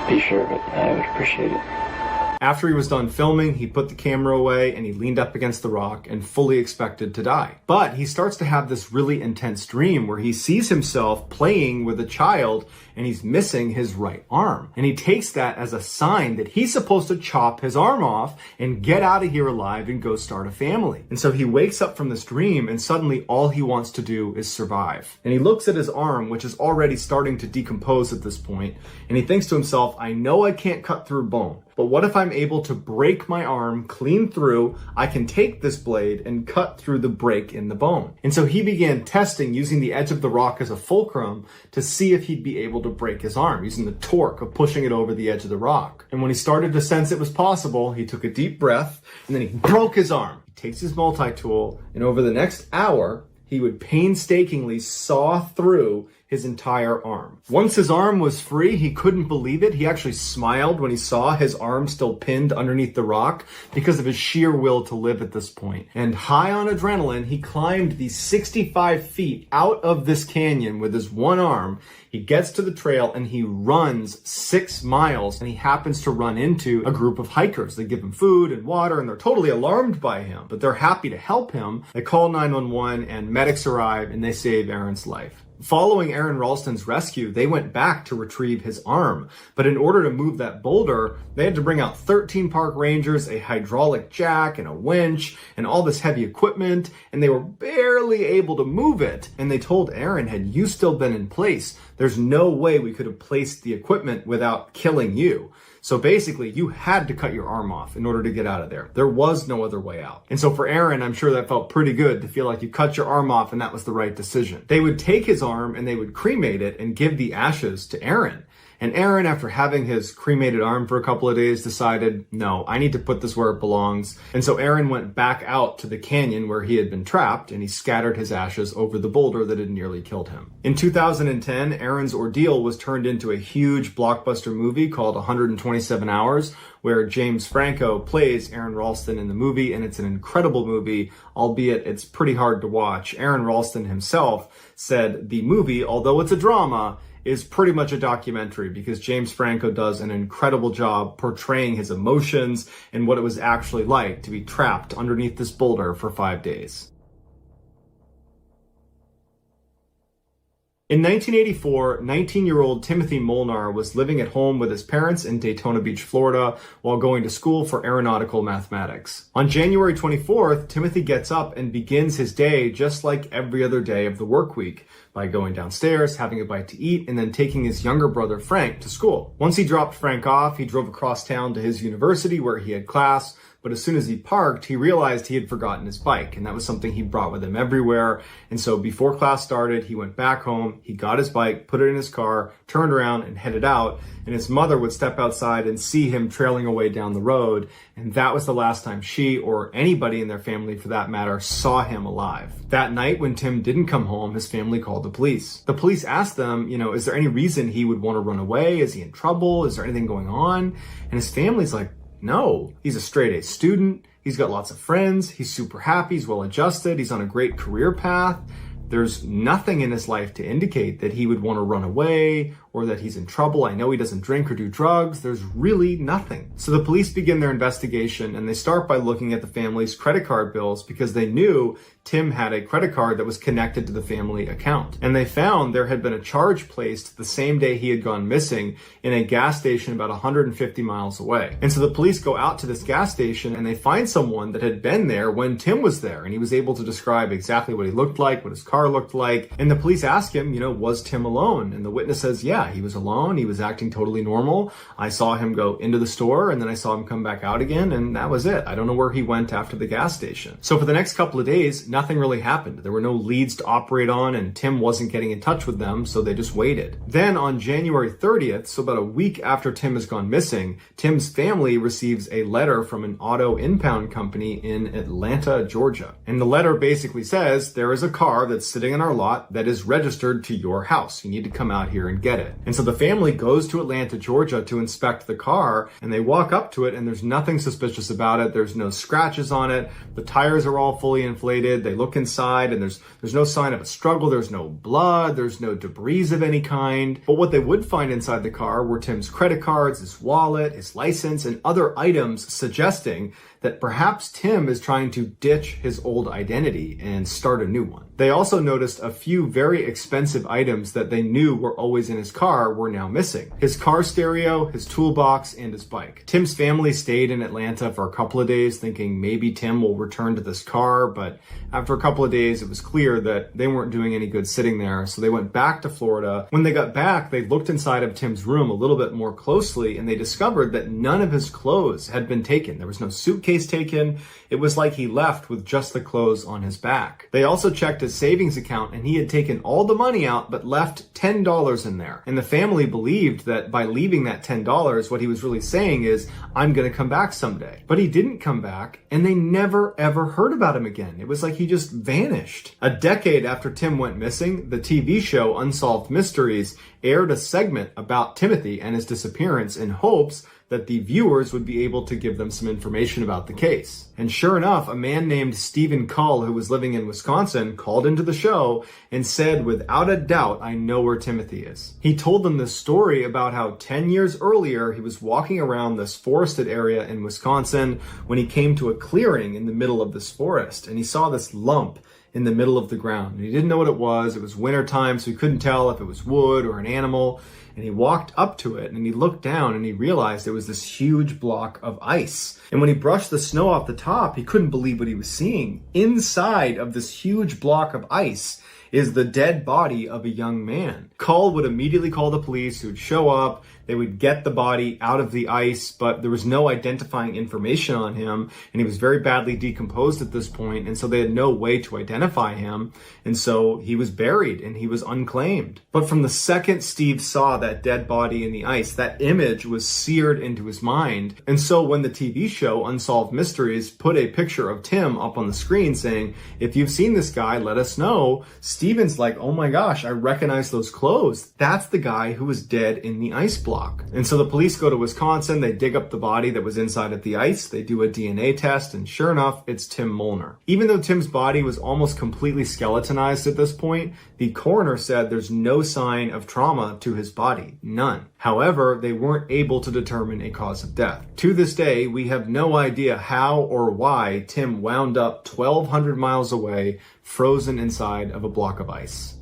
Be sure of it. I would appreciate it. After he was done filming, he put the camera away and he leaned up against the rock and fully expected to die. But he starts to have this really intense dream where he sees himself playing with a child and he's missing his right arm. And he takes that as a sign that he's supposed to chop his arm off and get out of here alive and go start a family. And so he wakes up from this dream and suddenly all he wants to do is survive. And he looks at his arm, which is already starting to decompose at this point, and he thinks to himself, I know I can't cut through bone, but what if I'm able to break my arm clean through? I can take this blade and cut through the break in the bone. And so he began testing using the edge of the rock as a fulcrum to see if he'd be able to break his arm, using the torque of pushing it over the edge of the rock. And when he started to sense it was possible, he took a deep breath and then he broke his arm. He takes his multi-tool, and over the next hour, he would painstakingly saw through his entire arm. Once his arm was free, he couldn't believe it. He actually smiled when he saw his arm still pinned underneath the rock because of his sheer will to live at this point. And high on adrenaline, he climbed the 65 feet out of this canyon with his one arm. He gets to the trail and he runs 6 miles, and he happens to run into a group of hikers. They give him food and water and they're totally alarmed by him, but they're happy to help him. They call 911 and medics arrive and they save Aaron's life. Following Aaron Ralston's rescue, they went back to retrieve his arm. But in order to move that boulder, they had to bring out 13 park rangers, a hydraulic jack, and a winch, and all this heavy equipment, and they were barely able to move it. And they told Aaron, had you still been in place, there's no way we could have placed the equipment without killing you. So basically, you had to cut your arm off in order to get out of there. There was no other way out. And so for Aaron, I'm sure that felt pretty good to feel like you cut your arm off and that was the right decision. They would take his arm and they would cremate it and give the ashes to Aaron. And Aaron, after having his cremated arm for a couple of days, decided, no, I need to put this where it belongs. And so Aaron went back out to the canyon where he had been trapped, and he scattered his ashes over the boulder that had nearly killed him. In 2010, Aaron's ordeal was turned into a huge blockbuster movie called 127 Hours, where James Franco plays Aaron Ralston in the movie, and it's an incredible movie, albeit it's pretty hard to watch. Aaron Ralston himself said the movie, although it's a drama, is pretty much a documentary because James Franco does an incredible job portraying his emotions and what it was actually like to be trapped underneath this boulder for 5 days. In 1984, 19-year-old Timothy Molnar was living at home with his parents in Daytona Beach, Florida, while going to school for aeronautical mathematics. On January 24th, Timothy gets up and begins his day just like every other day of the work week, by going downstairs, having a bite to eat, and then taking his younger brother Frank to school. Once he dropped Frank off, he drove across town to his university where he had class, but as soon as he parked, he realized he had forgotten his bike, and that was something he brought with him everywhere. And so before class started, he went back home, he got his bike, put it in his car, turned around and headed out, and his mother would step outside and see him trailing away down the road, and that was the last time she, or anybody in their family for that matter, saw him alive. That night when Tim didn't come home, his family called the police. The police asked them, is there any reason he would want to run away? Is he in trouble? Is there anything going on? And his family's like, no, he's a straight-A student. He's got lots of friends. He's super happy. He's well-adjusted. He's on a great career path. There's nothing in his life to indicate that he would want to run away or that he's in trouble. I know he doesn't drink or do drugs. There's really nothing. So the police begin their investigation and they start by looking at the family's credit card bills because they knew Tim had a credit card that was connected to the family account. And they found there had been a charge placed the same day he had gone missing in a gas station about 150 miles away. And so the police go out to this gas station and they find someone that had been there when Tim was there. And he was able to describe exactly what he looked like, what his car looked like. And the police ask him, was Tim alone? And the witness says, yeah, he was alone. He was acting totally normal. I saw him go into the store and then I saw him come back out again. And that was it. I don't know where he went after the gas station. So for the next couple of days, nothing really happened. There were no leads to operate on and Tim wasn't getting in touch with them. So they just waited. Then on January 30th, so about a week after Tim has gone missing, Tim's family receives a letter from an auto impound company in Atlanta, Georgia. And the letter basically says, there is a car that's sitting in our lot that is registered to your house. You need to come out here and get it. And so the family goes to Atlanta, Georgia to inspect the car and they walk up to it and there's nothing suspicious about it. There's no scratches on it. The tires are all fully inflated. They look inside and there's no sign of a struggle. There's no blood. There's no debris of any kind. But what they would find inside the car were Tim's credit cards, his wallet, his license, and other items suggesting that perhaps Tim is trying to ditch his old identity and start a new one. They also noticed a few very expensive items that they knew were always in his car were now missing. His car stereo, his toolbox, and his bike. Tim's family stayed in Atlanta for a couple of days thinking maybe Tim will return to this car, but after a couple of days it was clear that they weren't doing any good sitting there, so they went back to Florida. When they got back, they looked inside of Tim's room a little bit more closely and they discovered that none of his clothes had been taken. There was no suitcase taken. It was like he left with just the clothes on his back. They also checked his savings account and he had taken all the money out but left $10 in there. And the family believed that by leaving that $10, what he was really saying is, I'm going to come back someday. But he didn't come back and they never ever heard about him again. It was like he just vanished. A decade after Tim went missing, the TV show Unsolved Mysteries aired a segment about Timothy and his disappearance in hopes that the viewers would be able to give them some information about the case. And sure enough, a man named Stephen Cull, who was living in Wisconsin, called into the show and said, without a doubt, I know where Timothy is. He told them this story about how 10 years earlier, he was walking around this forested area in Wisconsin when he came to a clearing in the middle of this forest, and he saw this lump in the middle of the ground. And he didn't know what it was. It was wintertime, so he couldn't tell if it was wood or an animal. And he walked up to it and he looked down and he realized it was this huge block of ice. And when he brushed the snow off the top, he couldn't believe what he was seeing. Inside of this huge block of ice, is the dead body of a young man. Cull would immediately call the police, who would show up. They would get the body out of the ice, but there was no identifying information on him, and he was very badly decomposed at this point, and so they had no way to identify him, and so he was buried, and he was unclaimed. But from the second Steve saw that dead body in the ice, that image was seared into his mind, and so when the TV show Unsolved Mysteries put a picture of Tim up on the screen saying, if you've seen this guy, let us know, Steven's like, oh my gosh, I recognize those clothes. That's the guy who was dead in the ice block. And so the police go to Wisconsin, they dig up the body that was inside of the ice, they do a DNA test, and sure enough, it's Tim Molnar. Even though Tim's body was almost completely skeletonized at this point, the coroner said there's no sign of trauma to his body. None. However, they weren't able to determine a cause of death. To this day, we have no idea how or why Tim wound up 1,200 miles away, frozen inside of a block of ice.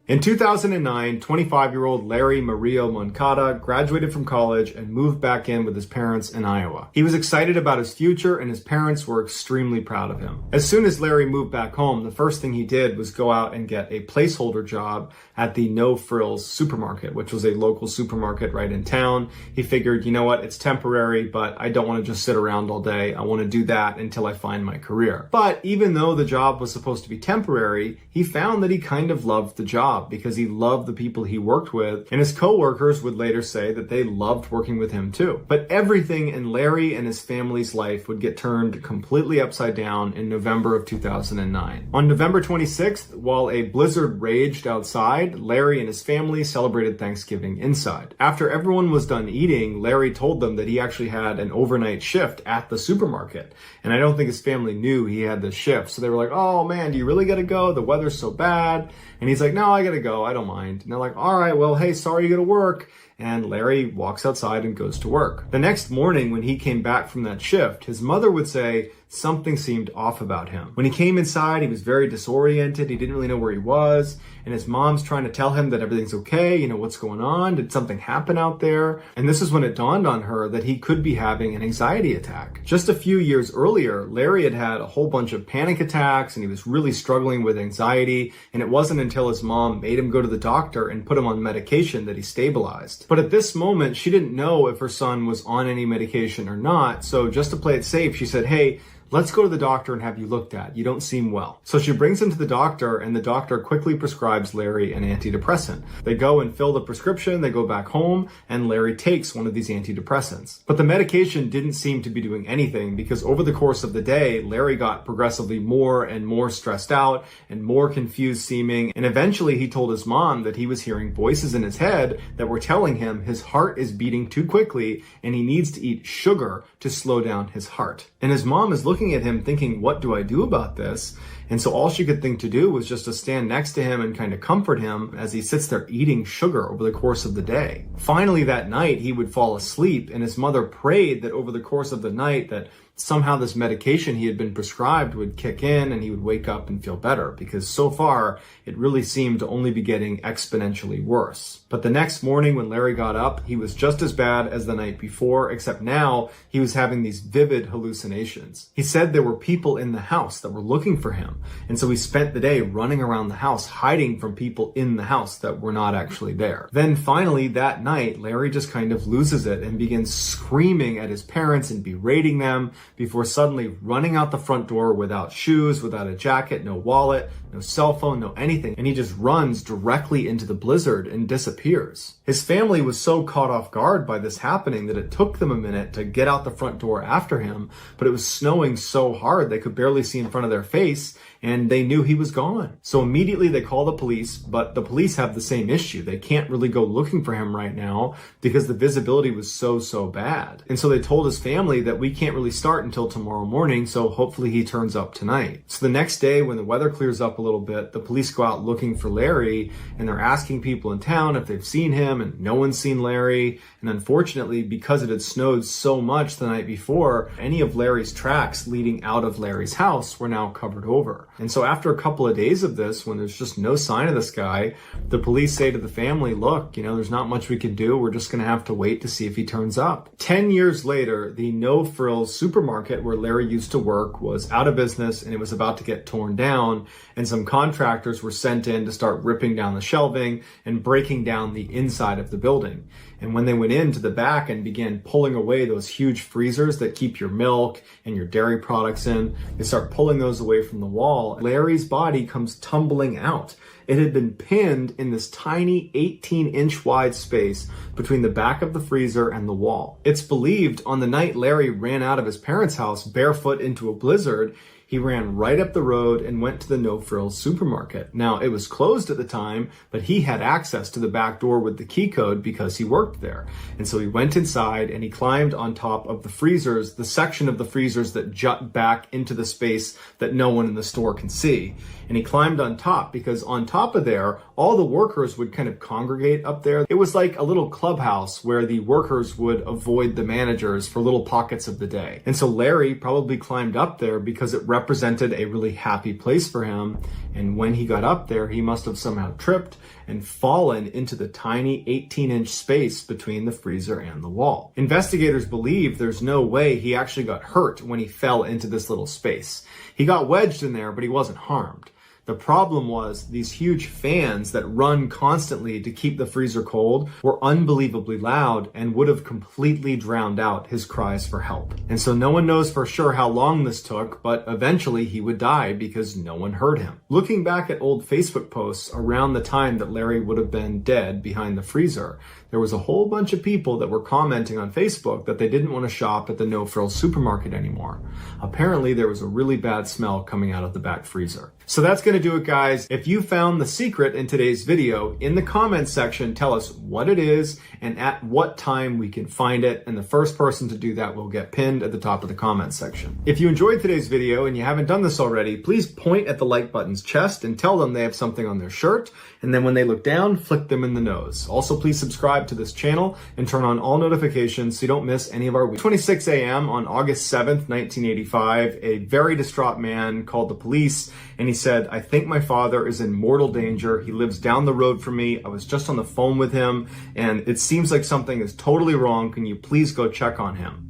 In 2009, 25-year-old Larry Mario Moncada graduated from college and moved back in with his parents in Iowa. He was excited about his future, and his parents were extremely proud of him. As soon as Larry moved back home, the first thing he did was go out and get a placeholder job at the No Frills supermarket, which was a local supermarket right in town. He figured, you know what, it's temporary, but I don't want to just sit around all day. I want to do that until I find my career. But even though the job was supposed to be temporary, he found that he kind of loved the job, because he loved the people he worked with, and his coworkers would later say that they loved working with him too. But everything in Larry and his family's life would get turned completely upside down in November of 2009. On November 26th, while a blizzard raged outside, Larry and his family celebrated Thanksgiving inside. After everyone was done eating, Larry told them that he actually had an overnight shift at the supermarket, and I don't think his family knew he had this shift. So they were like, oh man, do you really gotta go? The weather's so bad. And he's like, no, I gotta go. I don't mind. And they're like, all right, well, hey, sorry you gotta work. And Larry walks outside and goes to work. The next morning when he came back from that shift, his mother would say something seemed off about him. When he came inside, he was very disoriented. He didn't really know where he was. And his mom's trying to tell him that everything's okay. You know, what's going on? Did something happen out there? And this is when it dawned on her that he could be having an anxiety attack. Just a few years earlier, Larry had had a whole bunch of panic attacks and he was really struggling with anxiety. And it wasn't until his mom made him go to the doctor and put him on medication that he stabilized. But at this moment, she didn't know if her son was on any medication or not. So just to play it safe, she said, hey, let's go to the doctor and have you looked at. You don't seem well. So she brings him to the doctor, and the doctor quickly prescribes Larry an antidepressant. They go and fill the prescription, they go back home, and Larry takes one of these antidepressants. But the medication didn't seem to be doing anything, because over the course of the day, Larry got progressively more and more stressed out and more confused seeming, and eventually he told his mom that he was hearing voices in his head that were telling him his heart is beating too quickly and he needs to eat sugar to slow down his heart. And his mom is looking at him thinking, what do I do about this? And so all she could think to do was just to stand next to him and kind of comfort him as he sits there eating sugar over the course of the day. Finally that night he would fall asleep, and his mother prayed that over the course of the night that somehow this medication he had been prescribed would kick in and he would wake up and feel better, because so far it really seemed to only be getting exponentially worse. But the next morning when Larry got up, he was just as bad as the night before, except now he was having these vivid hallucinations. He said there were people in the house that were looking for him, and so he spent the day running around the house hiding from people in the house that were not actually there. Then finally that night, Larry just kind of loses it and begins screaming at his parents and berating them, before suddenly running out the front door without shoes, without a jacket, no wallet, no cell phone, no anything. And he just runs directly into the blizzard and disappears. His family was so caught off guard by this happening that it took them a minute to get out the front door after him, but it was snowing so hard they could barely see in front of their face, and they knew he was gone. So immediately they call the police, but the police have the same issue. They can't really go looking for him right now because the visibility was so bad. And so they told his family that we can't really start until tomorrow morning, so hopefully he turns up tonight. So the next day when the weather clears up a little bit, the police go out looking for Larry, and they're asking people in town if they've seen him, and no one's seen Larry. And unfortunately, because it had snowed so much the night before, any of Larry's tracks leading out of Larry's house were now covered over. And so after a couple of days of this, when there's just no sign of this guy, the police say to the family, look, there's not much we can do. We're just going to have to wait to see if he turns up. 10 years later, the No Frills supermarket supermarket where Larry used to work was out of business and it was about to get torn down, and some contractors were sent in to start ripping down the shelving and breaking down the inside of the building. And when they went into the back and began pulling away those huge freezers that keep your milk and your dairy products in, they start pulling those away from the wall. Larry's body comes tumbling out. It had been pinned in this tiny 18-inch wide space between the back of the freezer and the wall. It's believed on the night Larry ran out of his parents' house barefoot into a blizzard, he ran right up the road and went to the No Frills supermarket. Now, it was closed at the time, but he had access to the back door with the key code because he worked there. And so he went inside and he climbed on top of the freezers, the section of the freezers that jut back into the space that no one in the store can see. And he climbed on top because on top of there, all the workers would kind of congregate up there. It was like a little clubhouse where the workers would avoid the managers for little pockets of the day. And so Larry probably climbed up there because it represented a really happy place for him. And when he got up there, he must have somehow tripped and fallen into the tiny 18-inch space between the freezer and the wall. Investigators believe there's no way he actually got hurt when he fell into this little space. He got wedged in there, but he wasn't harmed. The problem was these huge fans that run constantly to keep the freezer cold were unbelievably loud and would have completely drowned out his cries for help. And so no one knows for sure how long this took, but eventually he would die because no one heard him. Looking back at old Facebook posts around the time that Larry would have been dead behind the freezer, there was a whole bunch of people that were commenting on Facebook that they didn't want to shop at the No Frills supermarket anymore. Apparently there was a really bad smell coming out of the back freezer. So that's going to do it, guys. If you found the secret in today's video, in the comments section, tell us what it is and at what time we can find it. And the first person to do that will get pinned at the top of the comments section. If you enjoyed today's video and you haven't done this already, please point at the like button's chest and tell them they have something on their shirt. And then when they look down, flick them in the nose. Also, please subscribe to this channel and turn on all notifications so you don't miss any of our weeks. 26 a.m. on August 7th, 1985, a very distraught man called the police and he said, "I think my father is in mortal danger. He lives down the road from me. I was just on the phone with him and it seems like something is totally wrong. Can you please go check on him?"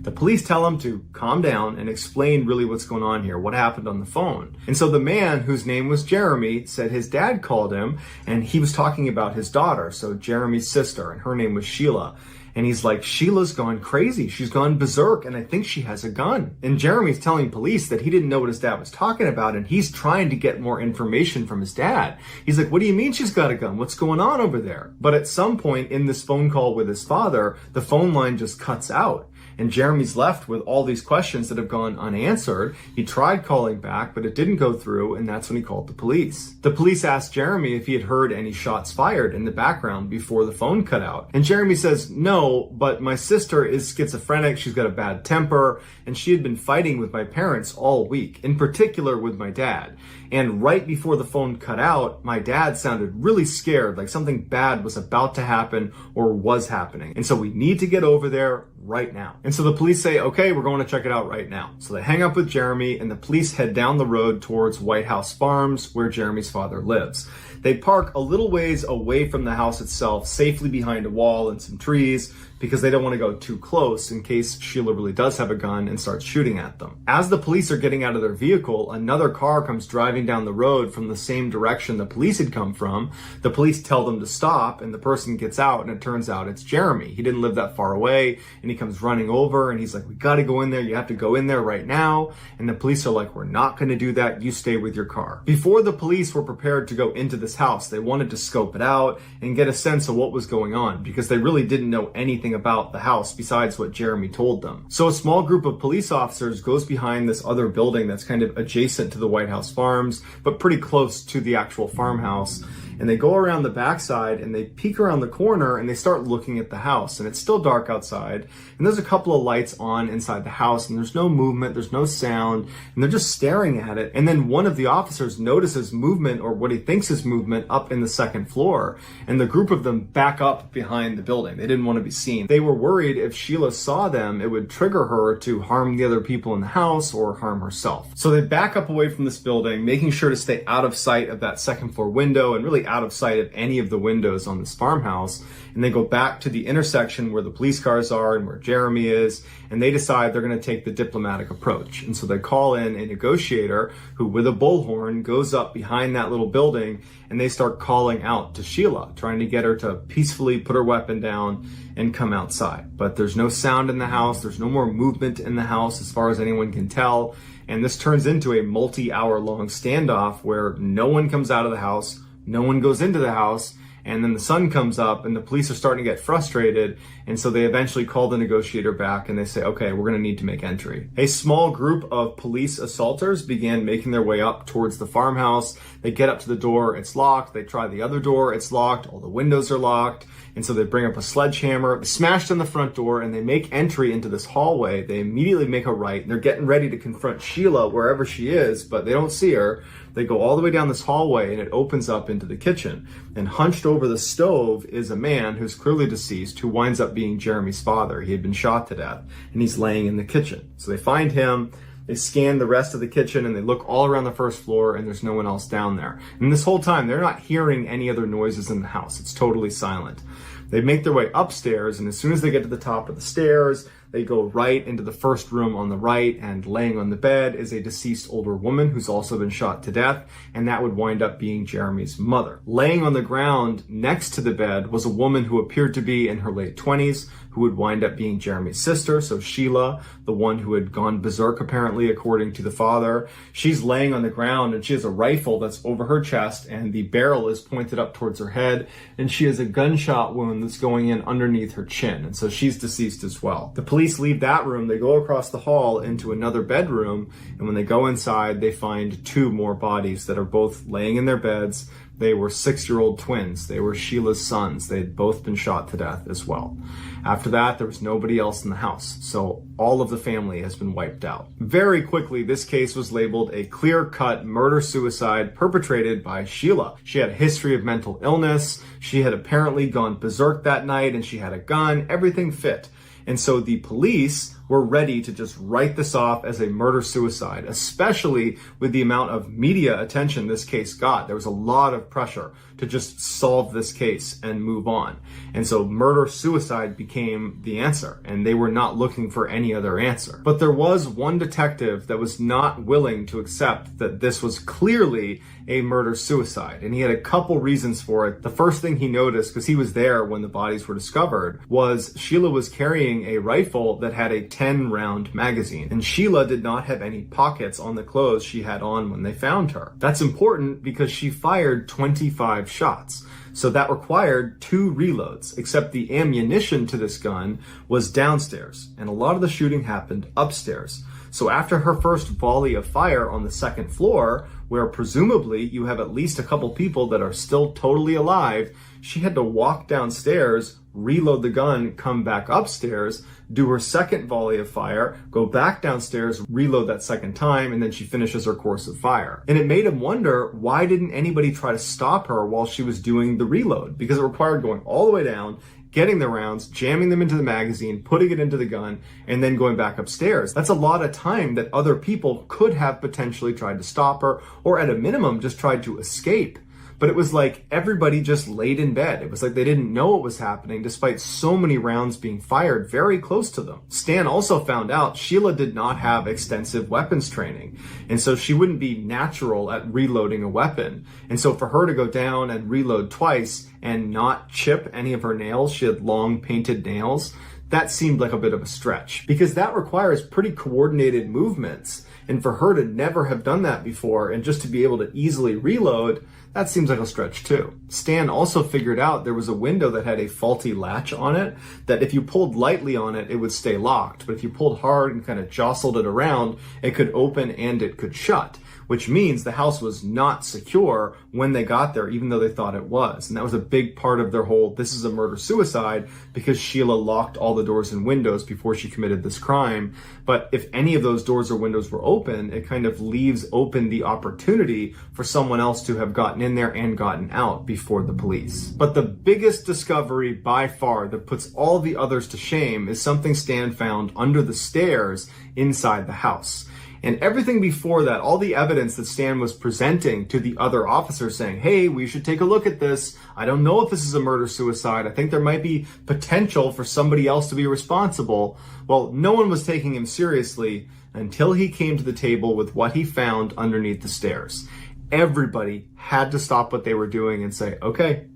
The police tell him to calm down and explain really what's going on here, what happened on the phone. And so the man, whose name was Jeremy, said his dad called him and he was talking about his daughter, so Jeremy's sister, and her name was Sheila. And he's like, "Sheila's gone crazy. She's gone berserk and I think she has a gun." And Jeremy's telling police that he didn't know what his dad was talking about and he's trying to get more information from his dad. He's like, "What do you mean she's got a gun? What's going on over there?" But at some point in this phone call with his father, the phone line just cuts out. And Jeremy's left with all these questions that have gone unanswered. He tried calling back, but it didn't go through, and that's when he called the police. The police asked Jeremy if he had heard any shots fired in the background before the phone cut out. And Jeremy says, "No, but my sister is schizophrenic, she's got a bad temper, and she had been fighting with my parents all week, in particular with my dad. And right before the phone cut out, my dad sounded really scared, like something bad was about to happen or was happening. And so we need to get over there right now." And so the police say, "Okay, we're going to check it out right now." So they hang up with Jeremy and the police head down the road towards White House Farms, where Jeremy's father lives. They park a little ways away from the house itself, safely behind a wall and some trees, because they don't want to go too close in case Sheila really does have a gun and starts shooting at them. As the police are getting out of their vehicle, another car comes driving down the road from the same direction the police had come from. The police tell them to stop and the person gets out and it turns out it's Jeremy. He didn't live that far away and he comes running over and he's like, "We got to go in there. You have to go in there right now." And the police are like, "We're not going to do that. You stay with your car." Before the police were prepared to go into this house, they wanted to scope it out and get a sense of what was going on because they really didn't know anything about the house besides what Jeremy told them. So a small group of police officers goes behind this other building that's kind of adjacent to the White House Farms, but pretty close to the actual farmhouse. And they go around the backside and they peek around the corner and they start looking at the house. And it's still dark outside. And there's a couple of lights on inside the house and there's no movement, there's no sound, and they're just staring at it. And then one of the officers notices movement, or what he thinks is movement, up in the second floor. And the group of them back up behind the building. They didn't want to be seen. They were worried if Sheila saw them, it would trigger her to harm the other people in the house or harm herself. So they back up away from this building, making sure to stay out of sight of that second floor window and really out of sight of any of the windows on this farmhouse. And they go back to the intersection where the police cars are and where Jeremy is, and they decide they're going to take the diplomatic approach. And so they call in a negotiator who, with a bullhorn, goes up behind that little building, and they start calling out to Sheila, trying to get her to peacefully put her weapon down and come outside. But there's no sound in the house. There's no more movement in the house as far as anyone can tell. And this turns into a multi-hour long standoff where no one comes out of the house, no one goes into the house, and then the sun comes up and the police are starting to get frustrated. And so they eventually call the negotiator back and they say, okay, we're going to need to make entry. A small group of police assaulters began making their way up towards the farmhouse. They get up to the door, it's locked. They try the other door, it's locked. All the windows are locked. And so they bring up a sledgehammer, smash in the front door, and they make entry into this hallway. They immediately make a right. They're getting ready to confront Sheila wherever she is, but they don't see her. They go all the way down this hallway and it opens up into the kitchen. And hunched over the stove is a man who's clearly deceased, who winds up being Jeremy's father. He had been shot to death and he's laying in the kitchen. So they find him. They scan the rest of the kitchen and they look all around the first floor and there's no one else down there. And this whole time, they're not hearing any other noises in the house. It's totally silent. They make their way upstairs, and as soon as they get to the top of the stairs, they go right into the first room on the right, and laying on the bed is a deceased older woman who's also been shot to death, and that would wind up being Jeremy's mother. Laying on the ground next to the bed was a woman who appeared to be in her late 20s, who would wind up being Jeremy's sister, so Sheila, the one who had gone berserk apparently according to the father. She's laying on the ground and she has a rifle that's over her chest and the barrel is pointed up towards her head, and she has a gunshot wound that's going in underneath her chin, and so she's deceased as well. The police leave that room, they go across the hall into another bedroom, and when they go inside they find two more bodies that are both laying in their beds. They were 6-year-old twins. They were Sheila's sons. They had both been shot to death as well. After that, there was nobody else in the house, so all of the family has been wiped out. Very quickly, this case was labeled a clear-cut murder-suicide perpetrated by Sheila. She had a history of mental illness. She had apparently gone berserk that night, and she had a gun. Everything fit. And so the police were ready to just write this off as a murder-suicide, especially with the amount of media attention this case got. There was a lot of pressure to just solve this case and move on. And so murder-suicide became the answer, and they were not looking for any other answer. But there was one detective that was not willing to accept that this was clearly a murder-suicide, and he had a couple reasons for it. The first thing he noticed, because he was there when the bodies were discovered, was Sheila was carrying a rifle that had a 10-round magazine, and Sheila did not have any pockets on the clothes she had on when they found her. That's important because she fired 25 shots. So that required 2 reloads, except the ammunition to this gun was downstairs, and a lot of the shooting happened upstairs. So after her first volley of fire on the second floor, where presumably you have at least a couple people that are still totally alive, she had to walk downstairs, reload the gun, come back upstairs, do her second volley of fire, go back downstairs, reload that second time, and then she finishes her course of fire. And it made him wonder, why didn't anybody try to stop her while she was doing the reload? Because it required going all the way down, getting the rounds, jamming them into the magazine, putting it into the gun, and then going back upstairs. That's a lot of time that other people could have potentially tried to stop her, or at a minimum just tried to escape. But it was like everybody just laid in bed. It was like they didn't know what was happening despite so many rounds being fired very close to them. Stan also found out Sheila did not have extensive weapons training, and so she wouldn't be natural at reloading a weapon. And so for her to go down and reload twice and not chip any of her nails, she had long painted nails, that seemed like a bit of a stretch, because that requires pretty coordinated movements. And for her to never have done that before and just to be able to easily reload, that seems like a stretch too. Stan also figured out there was a window that had a faulty latch on it, that if you pulled lightly on it, it would stay locked. But if you pulled hard and kind of jostled it around, it could open and it could shut, which means the house was not secure when they got there, even though they thought it was. And that was a big part of their whole, this is a murder-suicide, because Sheila locked all the doors and windows before she committed this crime. But if any of those doors or windows were open, it kind of leaves open the opportunity for someone else to have gotten in there and gotten out before the police. But the biggest discovery by far that puts all the others to shame is something Stan found under the stairs inside the house. And everything before that, all the evidence that Stan was presenting to the other officers saying, hey, we should take a look at this. I don't know if this is a murder-suicide. I think there might be potential for somebody else to be responsible. Well, no one was taking him seriously until he came to the table with what he found underneath the stairs. Everybody had to stop what they were doing and say, okay,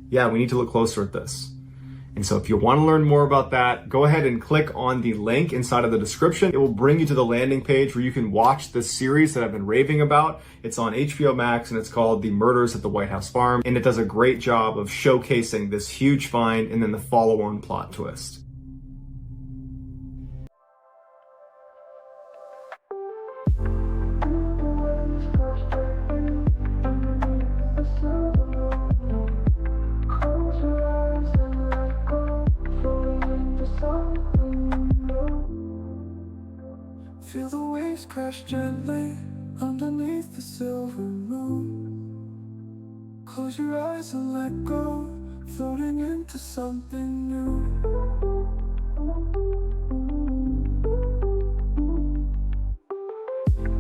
yeah, we need to look closer at this. And so if you want to learn more about that, go ahead and click on the link inside of the description. It will bring you to the landing page where you can watch this series that I've been raving about. It's on HBO Max and it's called The Murders at the White House Farm. And it does a great job of showcasing this huge find and then the follow-on plot twist. Feel the waves crash gently underneath the silver moon. Close your eyes and let go, floating into something new.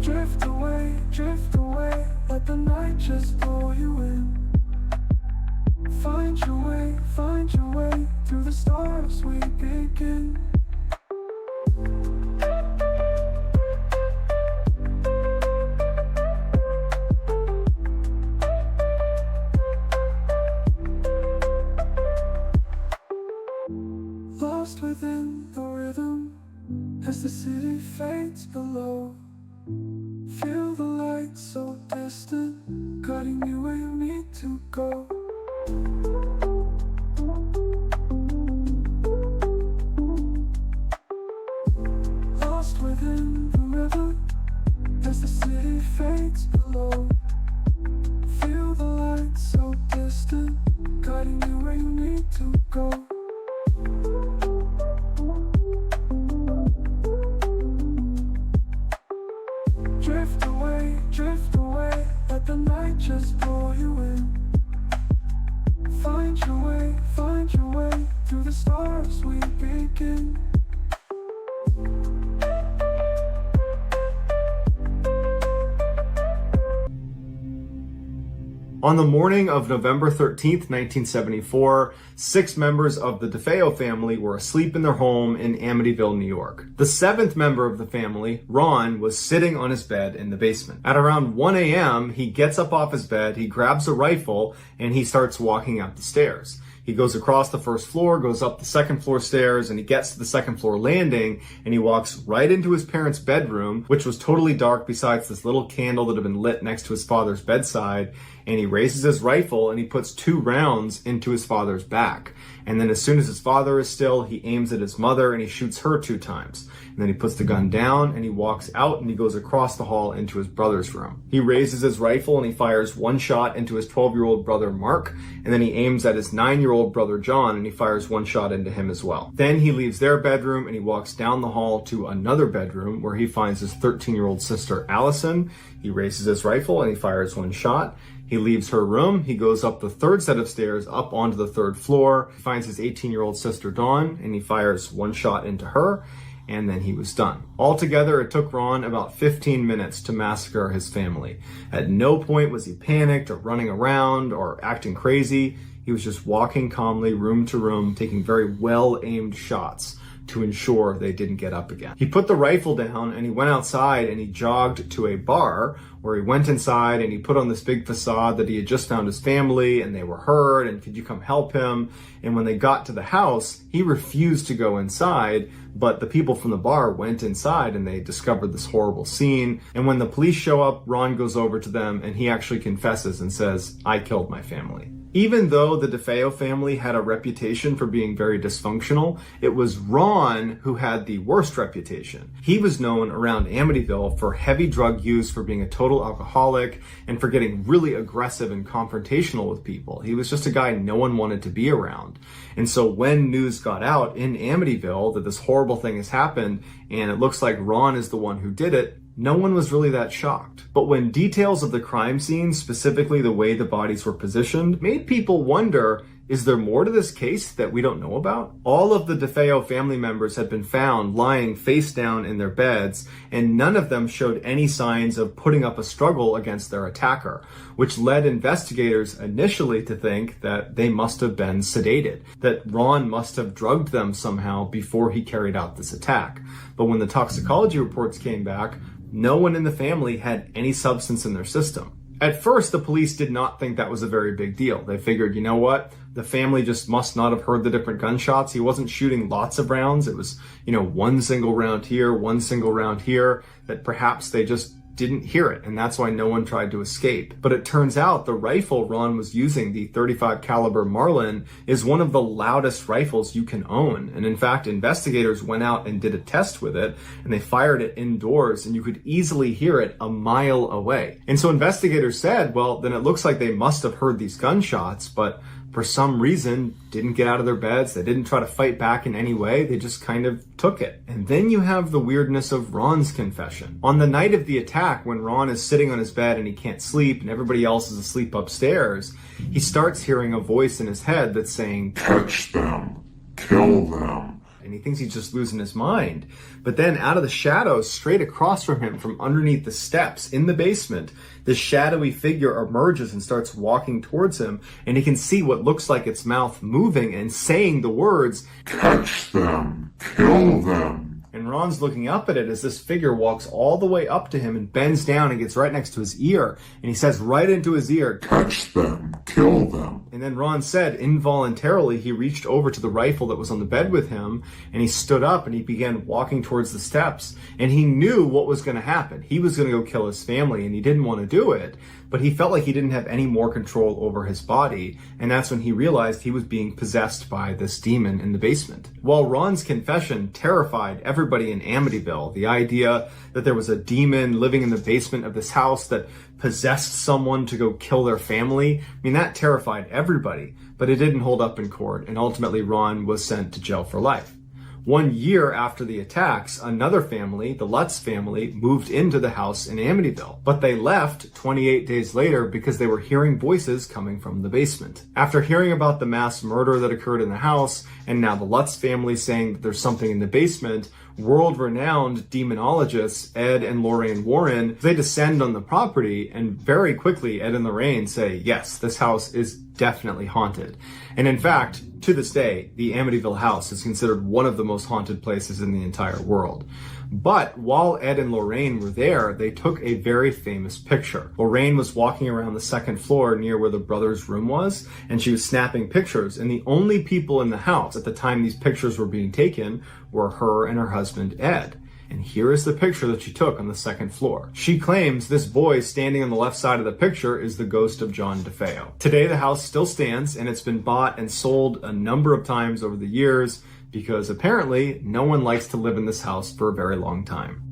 Drift away, let the night just pull you in. Find your way, through the stars we begin. Lost within the rhythm as the city fades below. Feel the light so distant, guiding you where you need to go. Lost within the river as the city fades below. Feel the light so distant, guiding you where you need to go. Drift away, let the night just pull you in. Find your way, through the stars we begin. On the morning of November 13th, 1974, 6 members of the DeFeo family were asleep in their home in Amityville, New York. The 7th member of the family, Ron, was sitting on his bed in the basement. At around 1 a.m., he gets up off his bed, he grabs a rifle, and he starts walking up the stairs. He goes across the first floor, goes up the second floor stairs, and he gets to the second floor landing, and he walks right into his parents' bedroom, which was totally dark besides this little candle that had been lit next to his father's bedside, and he raises his rifle and he puts 2 rounds into his father's back. And then as soon as his father is still, he aims at his mother and he shoots her 2 times. And then he puts the gun down and he walks out and he goes across the hall into his brother's room. He raises his rifle and he fires 1 shot into his 12-year-old brother Mark, and then he aims at his 9-year-old brother John and he fires 1 shot into him as well. Then he leaves their bedroom and he walks down the hall to another bedroom where he finds his 13-year-old sister Allison. He raises his rifle and he fires 1 shot. He leaves her room, he goes up the 3rd set of stairs up onto the 3rd floor, he finds his 18-year-old sister Dawn, and he fires 1 shot into her, and then he was done. Altogether, it took Ron about 15 minutes to massacre his family. At no point was he panicked or running around or acting crazy. He was just walking calmly room to room, taking very well-aimed shots to ensure they didn't get up again. He put the rifle down and he went outside and he jogged to a bar where he went inside and he put on this big facade that he had just found his family and they were hurt and could you come help him? And when they got to the house, he refused to go inside, but the people from the bar went inside and they discovered this horrible scene. And when the police show up, Ron goes over to them and he actually confesses and says, "I killed my family." Even though the DeFeo family had a reputation for being very dysfunctional, it was Ron who had the worst reputation. He was known around Amityville for heavy drug use, for being a total alcoholic, and for getting really aggressive and confrontational with people. He was just a guy no one wanted to be around. And so when news got out in Amityville that this horrible thing has happened, and it looks like Ron is the one who did it, no one was really that shocked. But when details of the crime scene, specifically the way the bodies were positioned, made people wonder Is there more to this case that we don't know about? All of the DeFeo family members had been found lying face down in their beds, and none of them showed any signs of putting up a struggle against their attacker, which led investigators initially to think that they must have been sedated, that Ron must have drugged them somehow before he carried out this attack. But when the toxicology reports came back, no one in the family had any substance in their system. At first, the police did not think that was a very big deal. They figured, you know what? The family just must not have heard the different gunshots. He wasn't shooting lots of rounds. It was, one single round here, one single round here, that perhaps they just didn't hear it, and that's why no one tried to escape. But it turns out the rifle Ron was using, the .35 caliber Marlin, is one of the loudest rifles you can own. And in fact, investigators went out and did a test with it, and they fired it indoors, and you could easily hear it a mile away. And so investigators said, well, then it looks like they must have heard these gunshots, but for some reason didn't get out of their beds. They didn't try to fight back in any way. They just kind of took it. And then you have the weirdness of Ron's confession. On the night of the attack, when Ron is sitting on his bed and he can't sleep and everybody else is asleep upstairs, he starts hearing a voice in his head that's saying, "Catch them, kill them." And he thinks he's just losing his mind. But then out of the shadows, straight across from him, from underneath the steps in the basement, this shadowy figure emerges and starts walking towards him, and he can see what looks like its mouth moving and saying the words, "Catch them, kill them." And Ron's looking up at it as this figure walks all the way up to him and bends down and gets right next to his ear. And he says right into his ear, "Catch them, kill them." And then Ron said involuntarily he reached over to the rifle that was on the bed with him, and he stood up and he began walking towards the steps. And he knew what was going to happen. He was going to go kill his family, and he didn't want to do it. But he felt like he didn't have any more control over his body, and that's when he realized he was being possessed by this demon in the basement. While Ron's confession terrified everybody in Amityville, the idea that there was a demon living in the basement of this house that possessed someone to go kill their family, that terrified everybody, but it didn't hold up in court, and ultimately Ron was sent to jail for life. 1 year after the attacks, another family, the Lutz family, moved into the house in Amityville. But they left 28 days later because they were hearing voices coming from the basement. After hearing about the mass murder that occurred in the house, and now the Lutz family saying that there's something in the basement, world-renowned demonologists Ed and Lorraine Warren, they descend on the property, and very quickly Ed and Lorraine say, yes, this house is definitely haunted. And in fact, to this day, the Amityville house is considered one of the most haunted places in the entire world. But while Ed and Lorraine were there, they took a very famous picture. Lorraine was walking around the second floor near where the brothers' room was, and she was snapping pictures, and the only people in the house at the time these pictures were being taken were her and her husband, Ed. And here is the picture that she took on the second floor. She claims this boy standing on the left side of the picture is the ghost of John DeFeo. Today, the house still stands, and it's been bought and sold a number of times over the years because apparently no one likes to live in this house for a very long time.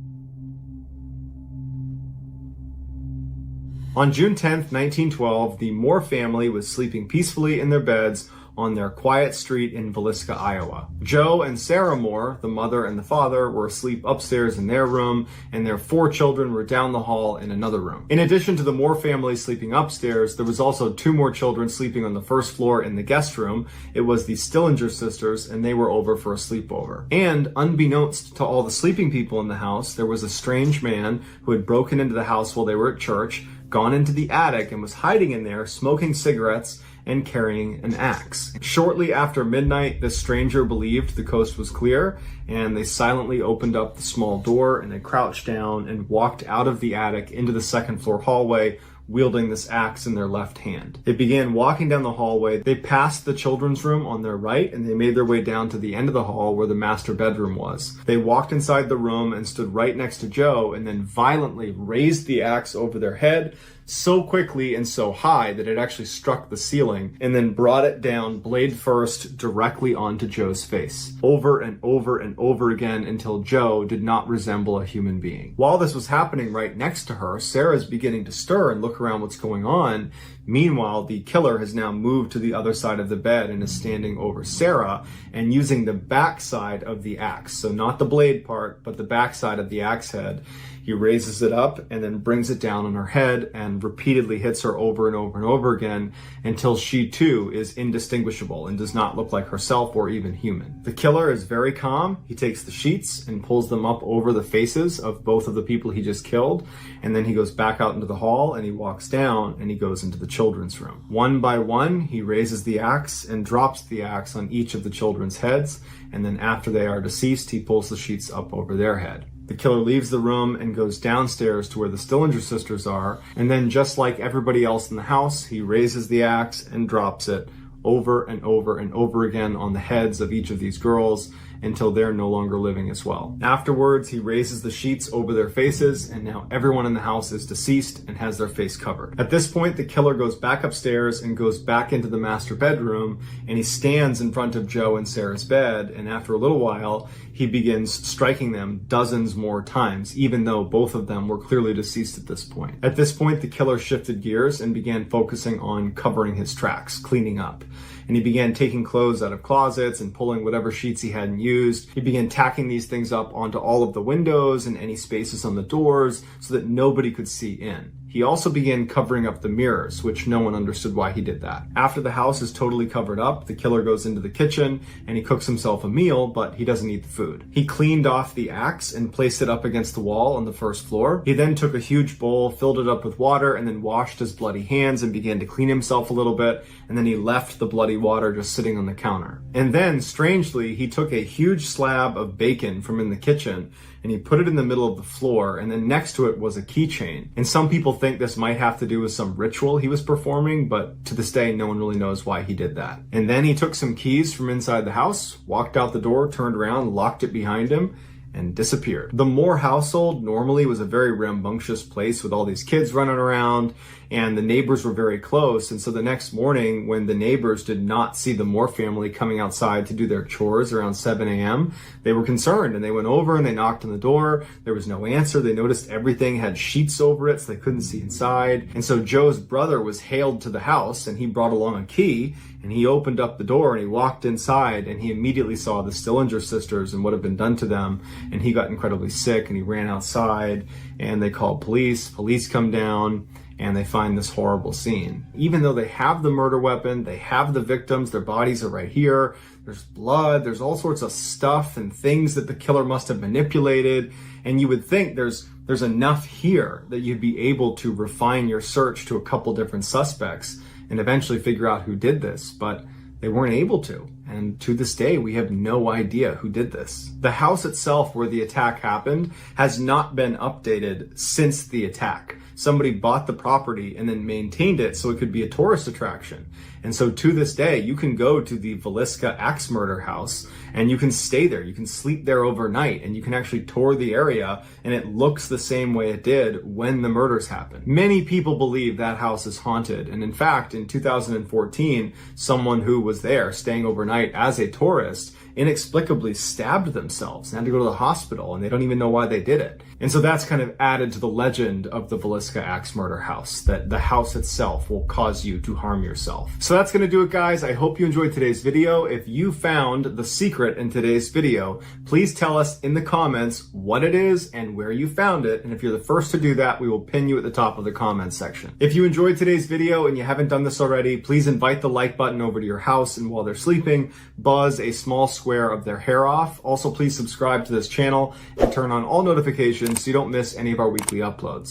On June 10th, 1912, the Moore family was sleeping peacefully in their beds on their quiet street in Villisca, Iowa. Joe and Sarah Moore, the mother and the father, were asleep upstairs in their room, and their 4 children were down the hall in another room. In addition to the Moore family sleeping upstairs, there was also 2 more children sleeping on the first floor in the guest room. It was the Stillinger sisters, and they were over for a sleepover. And unbeknownst to all the sleeping people in the house, there was a strange man who had broken into the house while they were at church, gone into the attic, and was hiding in there, smoking cigarettes and carrying an axe. Shortly after midnight, the stranger believed the coast was clear, and they silently opened up the small door, and they crouched down and walked out of the attic into the second floor hallway, wielding this axe in their left hand. They began walking down the hallway. They passed the children's room on their right, and they made their way down to the end of the hall where the master bedroom was. They walked inside the room and stood right next to Joe, and then violently raised the axe over their head, so quickly and so high that it actually struck the ceiling, and then brought it down blade first directly onto Joe's face, over and over and over again until Joe did not resemble a human being. While this was happening right next to her, Sarah's beginning to stir and look around what's going on. Meanwhile, the killer has now moved to the other side of the bed and is standing over Sarah and using the backside of the axe. So not the blade part, but the backside of the axe head. He raises it up and then brings it down on her head and repeatedly hits her over and over and over again until she too is indistinguishable and does not look like herself or even human. The killer is very calm. He takes the sheets and pulls them up over the faces of both of the people he just killed, and then he goes back out into the hall and he walks down and he goes into the children's room. One by one, he raises the axe and drops the axe on each of the children's heads, and then after they are deceased, he pulls the sheets up over their head. The killer leaves the room and goes downstairs to where the Stillinger sisters are, and then just like everybody else in the house, he raises the axe and drops it over and over and over again on the heads of each of these girls until they're no longer living as well. Afterwards, he raises the sheets over their faces, and now everyone in the house is deceased and has their face covered. At this point, the killer goes back upstairs and goes back into the master bedroom, and he stands in front of Joe and Sarah's bed, and after a little while, he begins striking them dozens more times, even though both of them were clearly deceased at this point. At this point, the killer shifted gears and began focusing on covering his tracks, cleaning up. And he began taking clothes out of closets and pulling whatever sheets he hadn't used. He began tacking these things up onto all of the windows and any spaces on the doors so that nobody could see in. He also began covering up the mirrors, which no one understood why he did that. After the house is totally covered up, the killer goes into the kitchen and he cooks himself a meal, but he doesn't eat the food. He cleaned off the axe and placed it up against the wall on the first floor. He then took a huge bowl, filled it up with water, and then washed his bloody hands and began to clean himself a little bit, and then he left the bloody water just sitting on the counter. And then, strangely, he took a huge slab of bacon from in the kitchen and he put it in the middle of the floor, and then next to it was a keychain. And some people think this might have to do with some ritual he was performing, but to this day, no one really knows why he did that. And then he took some keys from inside the house, walked out the door, turned around, locked it behind him, and disappeared. The Moore household normally was a very rambunctious place with all these kids running around, and the neighbors were very close. And so the next morning, when the neighbors did not see the Moore family coming outside to do their chores around 7 a.m., they were concerned, and they went over and they knocked on the door. There was no answer. They noticed everything had sheets over it, so they couldn't see inside. And so Joe's brother was hailed to the house, and he brought along a key, and he opened up the door and he walked inside, and he immediately saw the Stillinger sisters and what had been done to them. And he got incredibly sick, and he ran outside, and they called police. Police come down, and they find this horrible scene. Even though they have the murder weapon, they have the victims, their bodies are right here, there's blood, there's all sorts of stuff and things that the killer must have manipulated, and you would think there's enough here that you'd be able to refine your search to a couple different suspects and eventually figure out who did this, but they weren't able to. And to this day, we have no idea who did this. The house itself where the attack happened has not been updated since the attack. Somebody bought the property and then maintained it so it could be a tourist attraction. And so to this day, you can go to the Villisca axe murder house and you can stay there. You can sleep there overnight and you can actually tour the area, and it looks the same way it did when the murders happened. Many people believe that house is haunted. And in fact, in 2014, someone who was there staying overnight as a tourist inexplicably stabbed themselves and had to go to the hospital, and they don't even know why they did it. And so that's kind of added to the legend of the Villisca axe murder house, that the house itself will cause you to harm yourself. So that's going to do it, guys. I hope you enjoyed today's video. If you found the secret in today's video, please tell us in the comments what it is and where you found it. And if you're the first to do that, we will pin you at the top of the comments section. If you enjoyed today's video and you haven't done this already, please invite the like button over to your house, and while they're sleeping, buzz a small square of their hair off. Also, please subscribe to this channel and turn on all notifications so you don't miss any of our weekly uploads.